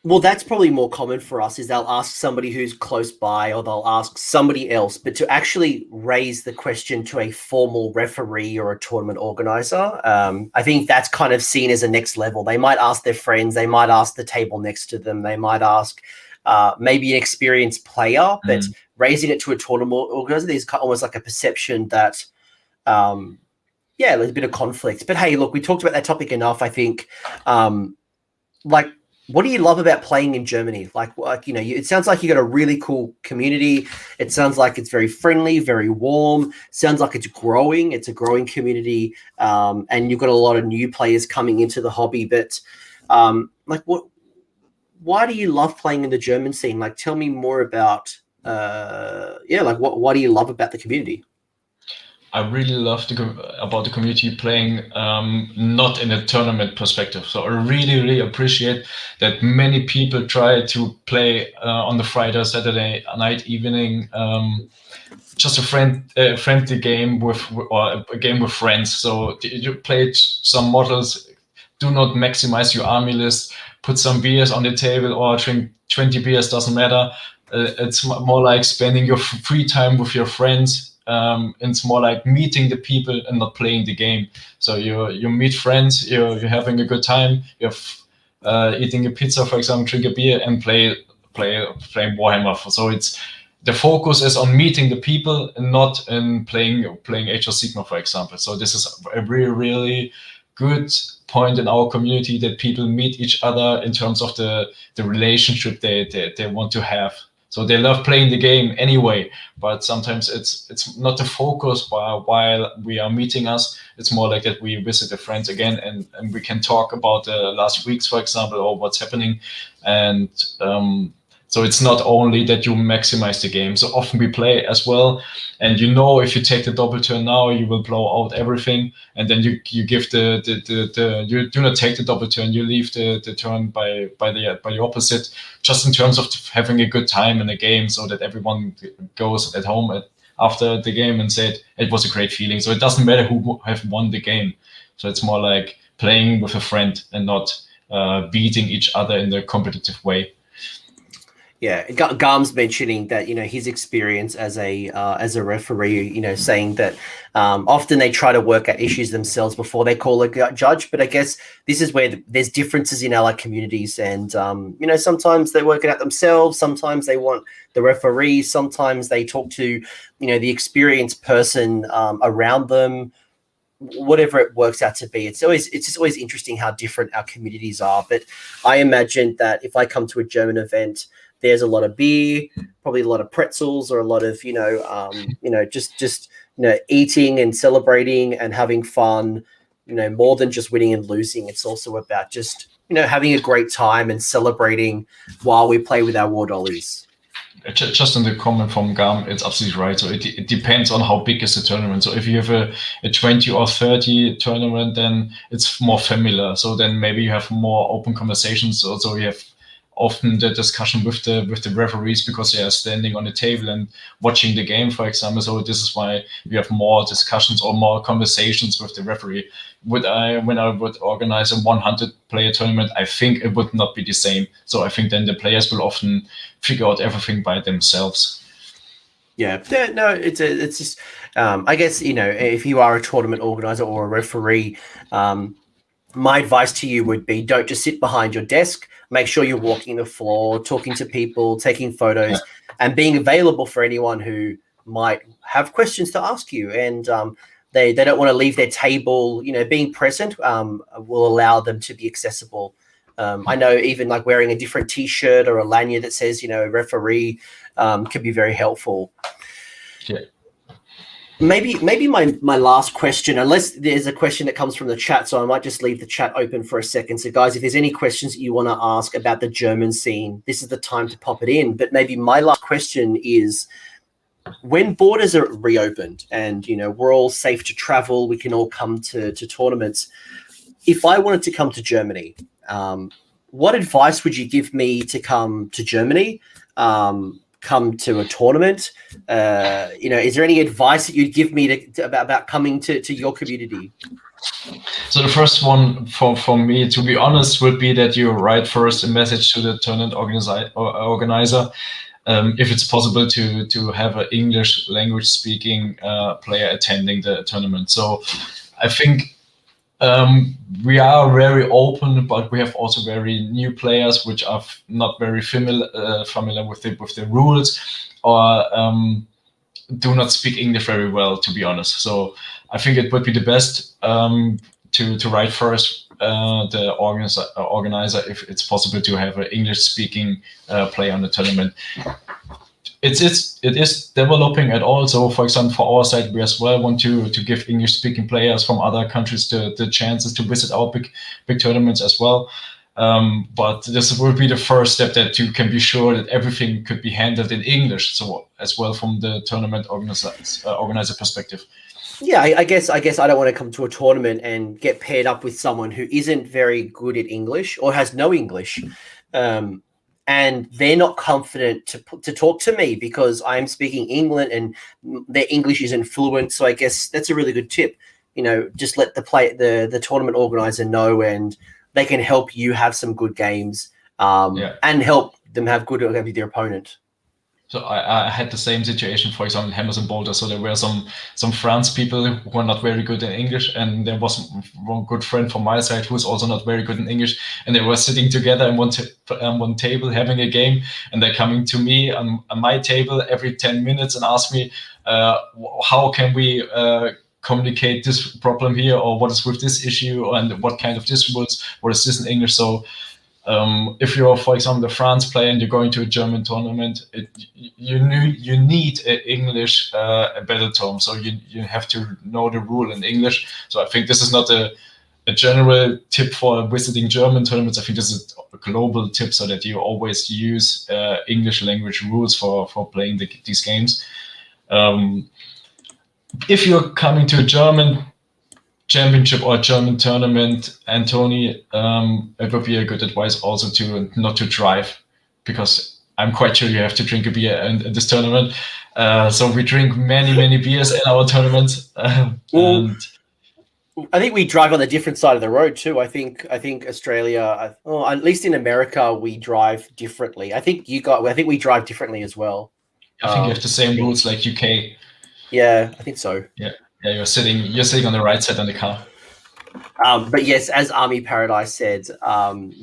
Well, that's probably more common for us, is they'll ask somebody who's close by, or they'll ask somebody else. But to actually raise the question to a formal referee or a tournament organizer, I think that's kind of seen as a next level. They might ask their friends, they might ask the table next to them, they might ask maybe an experienced player, but raising it to a tournament organizer, there's almost like a perception that, there's a bit of conflict. But hey, look, we talked about that topic enough, I think. What do you love about playing in Germany? Like it sounds like you got a really cool community. It sounds like it's very friendly, very warm. Sounds like it's growing. It's a growing community, and you've got a lot of new players coming into the hobby. But why do you love playing in the German scene? Like, tell me more about, what do you love about the community? I really love about the community playing not in a tournament perspective. So I really, really appreciate that many people try to play on the Friday, Saturday night, evening, just a friendly game or a game with friends. So you play some models. Do not maximize your army list. Put some beers on the table or drink 20 beers. Doesn't matter. It's more like spending your free time with your friends. It's more like meeting the people and not playing the game. So you meet friends, you're having a good time, you're eating a pizza, for example, drink a beer, and playing Warhammer. So the focus is on meeting the people and not in playing Age of Sigmar, for example. So this is a really, really good point in our community, that people meet each other in terms of the relationship they want to have. So they love playing the game anyway, but sometimes it's not the focus while we are meeting us. It's more like that we visit the friends again, and we can talk about the last weeks, for example, or what's happening. And so it's not only that you maximize the game. So often we play as well, and if you take the double turn now, you will blow out everything, and then you give you do not take the double turn, you leave the turn by the opposite, just in terms of having a good time in the game, so that everyone goes at home after the game and said it was a great feeling. So it doesn't matter who have won the game. So it's more like playing with a friend and not beating each other in the competitive way. Yeah, Garm's mentioning that his experience as a referee, saying that often they try to work out issues themselves before they call a judge. But I guess this is where there's differences in allied communities, and sometimes they work it out themselves. Sometimes they want the referee. Sometimes they talk to the experienced person around them. Whatever it works out to be, it's just always interesting how different our communities are. But I imagine that if I come to a German event, there's a lot of beer, probably a lot of pretzels, or a lot of just eating and celebrating and having fun. More than just winning and losing. It's also about just having a great time and celebrating while we play with our war dollies. Just in the comment from Gam, it's absolutely right. So it depends on how big is the tournament. So if you have a 20 or 30 tournament, then it's more familiar. So then maybe you have more open conversations. So you have often the discussion with the referees, because they are standing on the table and watching the game, for example. So this is why we have more discussions or more conversations with the referee. When I would organize a 100-player tournament, I think it would not be the same. So I think then the players will often figure out everything by themselves. Yeah, no, it's just, I guess, if you are a tournament organizer or a referee, my advice to you would be, don't just sit behind your desk. Make sure you're walking the floor, talking to people, taking photos, and being available for anyone who might have questions to ask you. And they don't want to leave their table. Being present will allow them to be accessible. I know even like wearing a different T-shirt or a lanyard that says, referee can be very helpful. Yeah. Maybe my last question, unless there's a question that comes from the chat, so I might just leave the chat open for a second. So guys, if there's any questions that you want to ask about the German scene, this is the time to pop it in. But maybe my last question is, when borders are reopened and, we're all safe to travel, we can all come to tournaments. If I wanted to come to Germany, what advice would you give me to come to Germany? Come to a tournament? Is there any advice that you'd give me about coming to your community? So the first one for me, to be honest, would be that you write first a message to the tournament organizer, if it's possible to have an English language speaking player attending the tournament. So I think we are very open, but we have also very new players which are not very familiar with the rules, or do not speak English very well, to be honest. So I think it would be the best to write first the organizer if it's possible to have an English-speaking player on the tournament. It is developing at all. So, for example, for our side, we as well want to give English-speaking players from other countries the chances to visit our big tournaments as well. But this will be the first step, that you can be sure that everything could be handled in English. So, as well from the tournament organizer perspective. Yeah, I guess I don't want to come to a tournament and get paired up with someone who isn't very good at English or has no English. And they're not confident to talk to me because I'm speaking English and their English isn't fluent. So I guess that's a really good tip. Just let the tournament organizer know, and they can help you have some good games and help them have good with their opponent. So I had the same situation, for example, in Hammers and Bolters. So there were some France people who were not very good in English, and there was one good friend from my side who was also not very good in English, and they were sitting together on one table having a game, and they're coming to me on my table every 10 minutes and ask me, how can we communicate this problem here, or what is with this issue, and what kind of disputes, what is this in English? So if you're, for example, a France player and you're going to a German tournament, you need an English battle tome. So you have to know the rule in English. So I think this is not a general tip for visiting German tournaments. I think this is a global tip, so that you always use English language rules for playing these games. If you're coming to a German championship or German tournament, Anthony, it would be a good advice also to not to drive, because I'm quite sure you have to drink a beer in this tournament. So we drink many beers in our tournaments. And I think we drive on the different side of the road too. I think Australia, at least in America, we drive differently. I think we drive differently as well. I think you have the same rules like UK. Yeah, I think so. Yeah, you're sitting on the right side on the car. But yes, as Army Paradise said,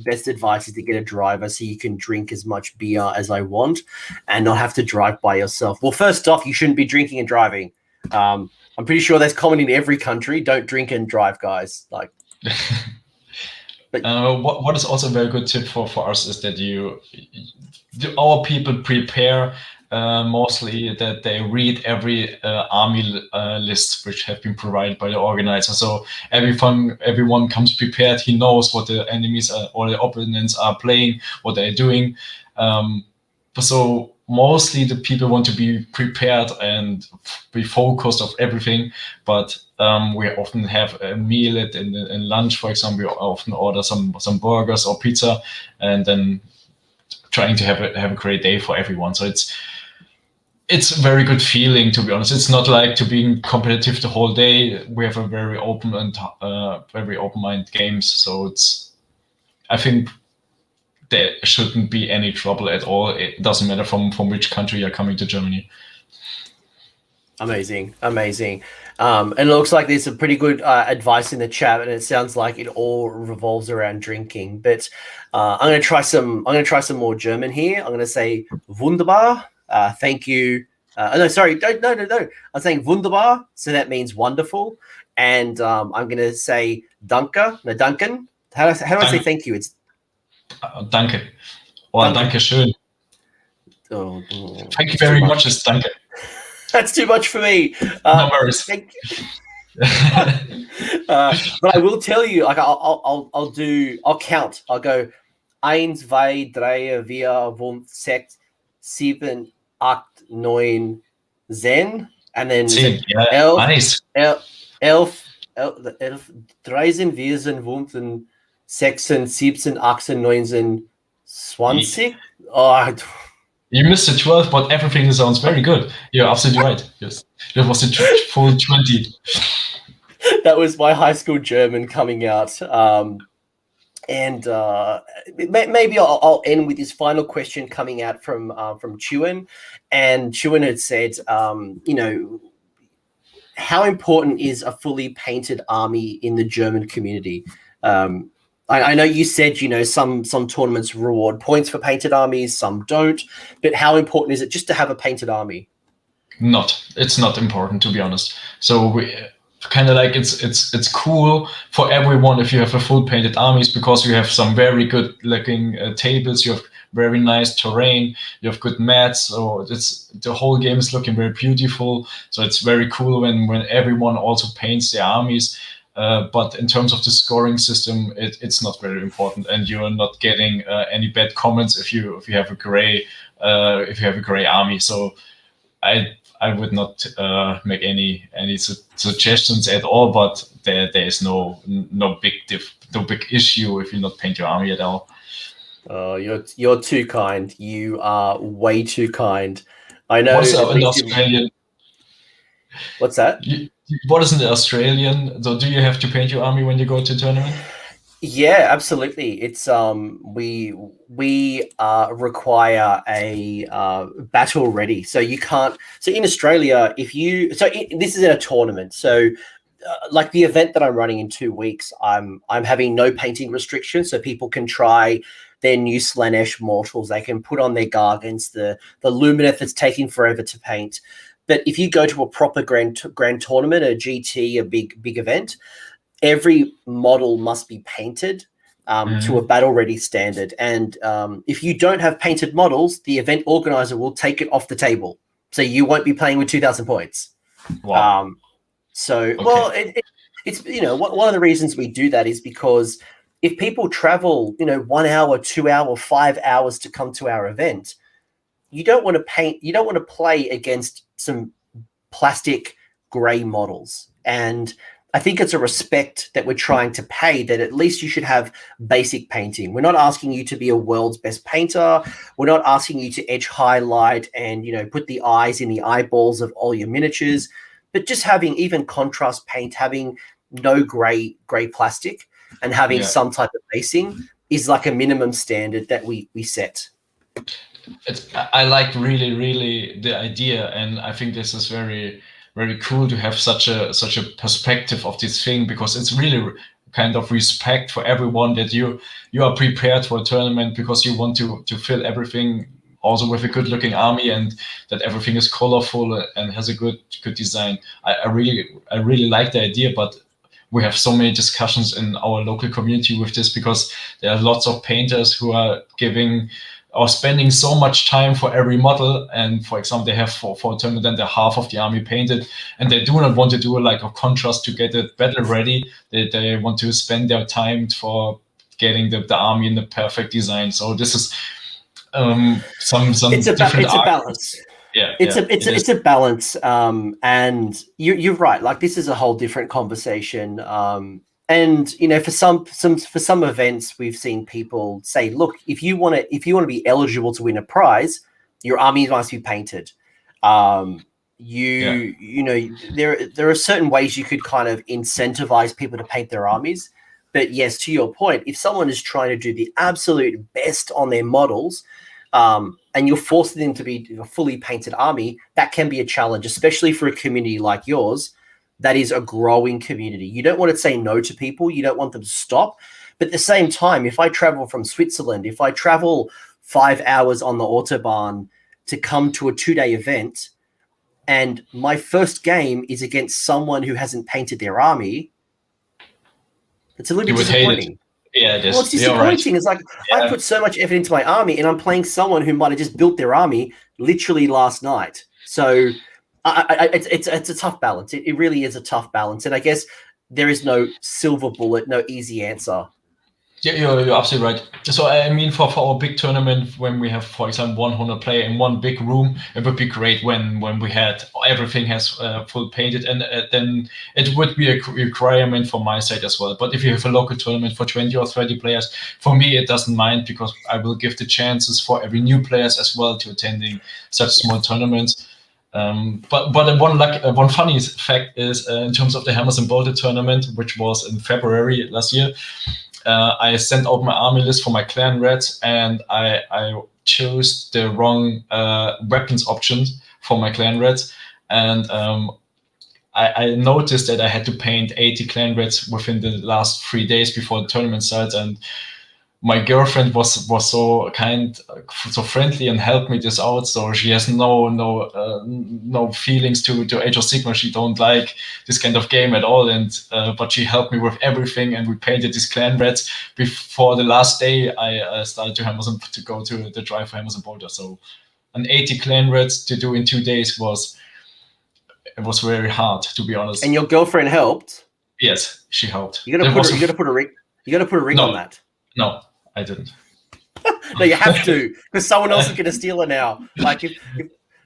best advice is to get a driver so you can drink as much beer as I want and not have to drive by yourself. Well, first off, you shouldn't be drinking and driving. I'm pretty sure that's common in every country. Don't drink and drive, guys. Like, but what is also a very good tip for us is that our people prepare. Mostly that they read every army list which have been provided by the organizer. So everyone comes prepared. He knows what the enemies or the opponents are playing, what they're doing. So mostly the people want to be prepared and be focused of everything. But we often have a meal in lunch, for example. We often order some burgers or pizza, and then trying to have a great day for everyone. So it's a very good feeling, to be honest. It's not like to being competitive the whole day. We have a very open and very open-minded games. So I think there shouldn't be any trouble at all. It doesn't matter from which country you're coming to Germany. Amazing. And it looks like there's some pretty good advice in the chat, and it sounds like it all revolves around drinking. But I'm going to try some more German here. I'm going to say wunderbar. Thank you. No, sorry. No. I'm saying wunderbar, so that means wonderful. And I'm going to say danke. No, danken. How do I say thank you? It's danke. Or danke schön. Oh, thank you very much. It's danke. That's too much for me. No worries. Thank you. But I will tell you, like I'll count. I'll go 1, 2, 3, 4, 5, 6, 7, 8, 9, 10, and then 10. Yeah, elf, nice. elf, 13, 14, 15, 16, 17, 18, 19, 20. Oh, you missed the 12, but everything sounds very good. You're absolutely right. Yes, that was the full 20. That was my high school German coming out. And maybe I'll end with this final question coming out from Chuan. And Chuan had said, how important is a fully painted army in the German community? I know you said, some tournaments reward points for painted armies, some don't. But how important is it just to have a painted army? It's not important, to be honest. So we kind of like it's cool for everyone if you have a full painted armies, because you have some very good looking tables, you have very nice terrain, you have good mats, so the whole game is looking very beautiful. So it's very cool when everyone also paints their armies. But in terms of the scoring system, it's not very important, and you're not getting any bad comments if you have a gray army. So I would not make any suggestions at all. But there is no big issue if you not paint your army at all. You're too kind. You are way too kind. I know. What's an Australian? What's that? What is an Australian? So do you have to paint your army when you go to a tournament? Yeah, absolutely. It's we require a battle ready. So you can't. So in Australia, this is in a tournament. So like the event that I'm running in 2 weeks, I'm having no painting restrictions, so people can try their new Slanesh mortals. They can put on their gargants, the Lumineth that's taking forever to paint. But if you go to a proper grand tournament, a GT, a big event, every model must be painted to a battle-ready standard. And if you don't have painted models, the event organizer will take it off the table. So you won't be playing with 2,000 points. Wow. Okay. Well, it's one of the reasons we do that is because if people travel 1 hour, 2 hour, 5 hours to come to our event, you don't want to paint. You don't want to play against some plastic gray models. And I think it's a respect that we're trying to pay, that at least you should have basic painting. We're not asking you to be a world's best painter. We're not asking you to edge highlight and put the eyes in the eyeballs of all your miniatures, but just having even contrast paint, having no gray plastic, and having some type of basing is like a minimum standard that we set. I like really the idea, and I think this is very, very cool to have such a perspective of this thing, because it's really kind of respect for everyone that you are prepared for a tournament, because you want to fill everything also with a good looking army, and that everything is colorful and has a good design. I really like the idea, but we have so many discussions in our local community with this, because there are lots of painters who are giving or spending so much time for every model, and for example they have for a tournament then they're half of the army painted, and they do not want to do like a contrast to get it battle ready. They want to spend their time for getting the army in the perfect design. So this is some it's a balance. Yeah, it's a balance, and you're right. Like, this is a whole different conversation. And for some events, we've seen people say, look, if you want to be eligible to win a prize, your army must be painted. There are certain ways you could kind of incentivize people to paint their armies. But yes, to your point, if someone is trying to do the absolute best on their models, and you're forcing them to be a fully painted army, that can be a challenge, especially for a community like yours that is a growing community. You don't want to say no to people. You don't want them to stop. But at the same time, if I travel from Switzerland, if I travel 5 hours on the Autobahn to come to a 2-day event, and my first game is against someone who hasn't painted their army, it's a little bit disappointing. Yeah, it is. Well, it's disappointing. It's like I put so much effort into my army, and I'm playing someone who might have just built their army literally last night. So it's a tough balance. It really is a tough balance, and I guess there is no silver bullet, no easy answer. Yeah, you're absolutely right. So I mean, for our big tournament, when we have, for example, 100 player in one big room, it would be great when we had everything has full painted, and then it would be a requirement from my side as well. But if you have a local tournament for 20 or 30 players, for me it doesn't mind, because I will give the chances for every new players as well to attending such small tournaments. But one funny fact is, in terms of the Hammers and Bolter tournament, which was in February last year. I sent out my army list for my clan reds, and I chose the wrong weapons options for my clan reds, and I noticed that I had to paint 80 clan reds within the last 3 days before the tournament starts, and my girlfriend was so kind, so friendly, and helped me this out. So she has no feelings to Age of Sigmar. She don't like this kind of game at all, and but she helped me with everything, and we painted these clan reds before the last day. I started to go to the drive for Hammers and Bolter. So an 80 clan reds to do in 2 days was very hard, to be honest. And your girlfriend helped? Yes, she helped. You gotta put a ring on that. No, I didn't. No, you have to, because someone else is going to steal it now. Like, if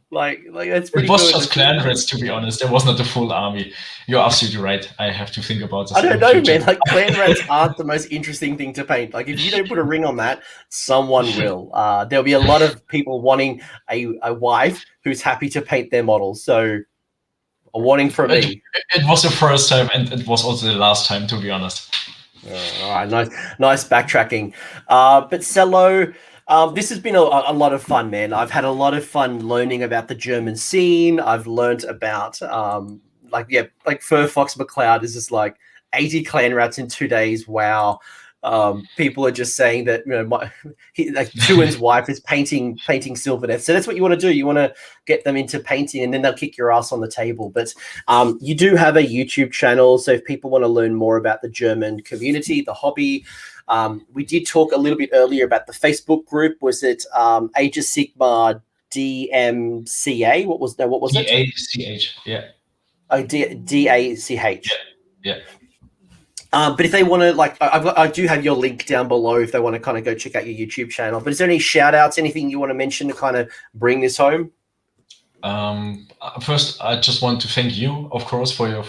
that's pretty. It was good. just clan reds, to be honest. There was not a full army. You're absolutely right. I have to think about this. I don't know, man. Like, clan reds aren't the most interesting thing to paint. Like, if you don't put a ring on that, someone will. There'll be a lot of people wanting a wife who's happy to paint their models. So, a warning from me. It was the first time, and it was also the last time, to be honest. All right, nice backtracking. But Cello, this has been a lot of fun, man. I've had a lot of fun learning about the German scene. I've learned about Fur Fox MacLeod is just like 80 clan rats in 2 days. Wow. People are just saying that Tuan's wife is painting Sylvaneth. So that's what you want to do. You want to get them into painting, and then they'll kick your ass on the table. But you do have a YouTube channel, so if people want to learn more about the German community, the hobby, we did talk a little bit earlier about the Facebook group. Was it Age of Sigmar DMCA? What was it? DACH, yeah. Oh, DACH. Yeah. But if they want to, I do have your link down below if they want to kind of go check out your YouTube channel. But is there any shout outs, anything you want to mention to kind of bring this home? First, I just want to thank you, of course, for your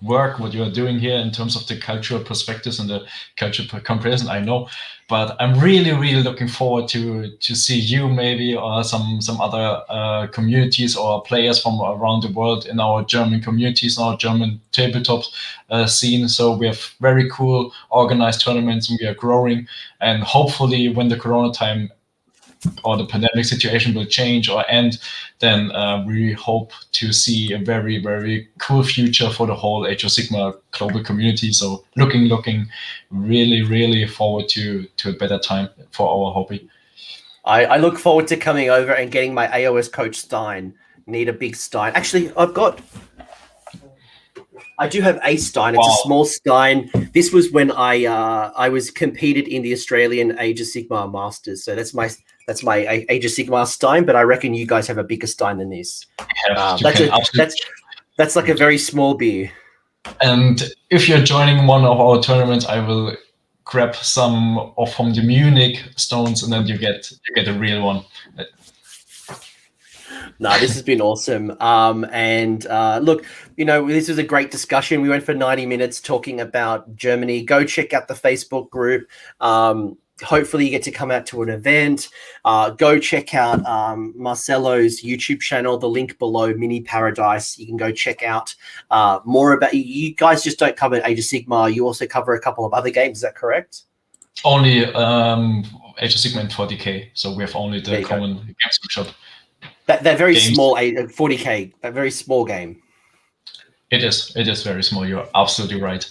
work, what you are doing here in terms of the cultural perspectives and the cultural comparison. I know, but I'm really, really looking forward to see you maybe, or some other communities or players from around the world in our German communities, in our German tabletop scene. So we have very cool organized tournaments, and we are growing. And hopefully, when the Corona time or the pandemic situation will change or end, then we hope to see a very, very cool future for the whole Age of Sigmar global community. So looking really, really forward to a better time for our hobby. I look forward to coming over and getting my AOS Coach Stein. Need a big Stein. Actually, I do have a Stein. It's a small Stein. This was when I was competed in the Australian Age of Sigmar Masters. So that's my Age of Sigmar Stein. But I reckon you guys have a bigger Stein than this. That's like a very small beer. And if you're joining one of our tournaments, I will grab some from the Munich stones, and then you get a real one. No, this has been awesome. And look, this was a great discussion. We went for 90 minutes talking about Germany. Go check out the Facebook group. Hopefully you get to come out to an event. Go check out Marcelo's YouTube channel, the link below, Mini Paradise. You can go check out more about you guys. Just don't cover Age of Sigmar. You also cover a couple of other games. Is that correct? Only Age of Sigmar and 40k. So we have only the common games workshop. That very games. Small 40k, that very small game. It is very small. You're absolutely right.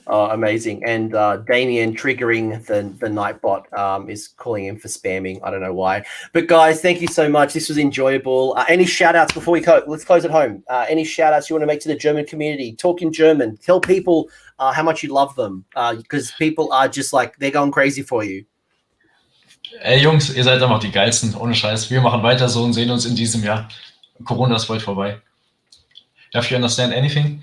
Oh, amazing. And Damien triggering the Nightbot is calling in for spamming. I don't know why. But guys, thank you so much. This was enjoyable. Any shout outs before we let's close at home? Any shout outs you want to make to the German community? Talk in German. Tell people how much you love them. Because people are just like, they're going crazy for you. Ey Jungs, ihr seid einfach die Geilsten. Ohne Scheiß. Wir machen weiter so und sehen uns in diesem Jahr. Corona ist bald vorbei. Darf you understand anything?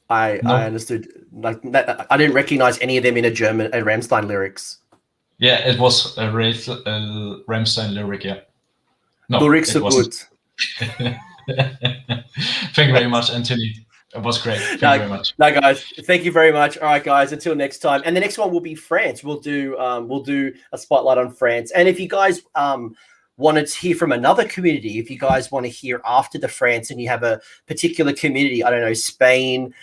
I understood. Like that, I didn't recognize any of them in a Rammstein lyrics. Yeah, it was a Rammstein lyric. Yeah. No, lyrics are good. Thank you very much, Anthony. It was great. Thank you very much. No, guys, thank you very much. All right, guys, until next time. And the next one will be France. We'll do a spotlight on France. And if you guys wanted to hear from another community, if you guys want to hear after the France and you have a particular community, I don't know, Spain,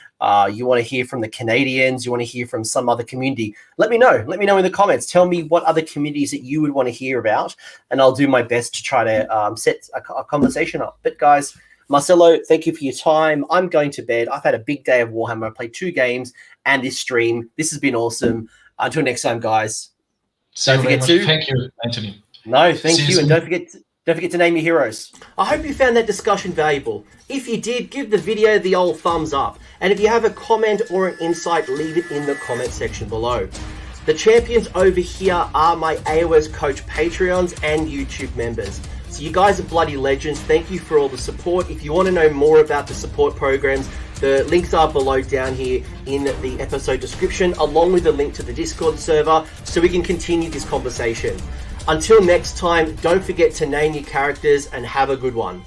you want to hear from the Canadians, you want to hear from some other community, let me know. Let me know in the comments. Tell me what other communities that you would want to hear about, and I'll do my best to try to set a conversation up. But guys, Marcelo, thank you for your time. I'm going to bed. I've had a big day of Warhammer. I played 2 games and this stream. This has been awesome. Until next time, guys. Don't forget to... Thank you, Anthony. No, thank you. And don't forget to name your heroes. I hope you found that discussion valuable. If you did, give the video the old thumbs up. And if you have a comment or an insight, leave it in the comment section below. The champions over here are my AOS Coach Patreons and YouTube members. So you guys are bloody legends. Thank you for all the support. If you want to know more about the support programs, the links are below down here in the episode description, along with a link to the Discord server, so we can continue this conversation. Until next time, don't forget to name your characters and have a good one.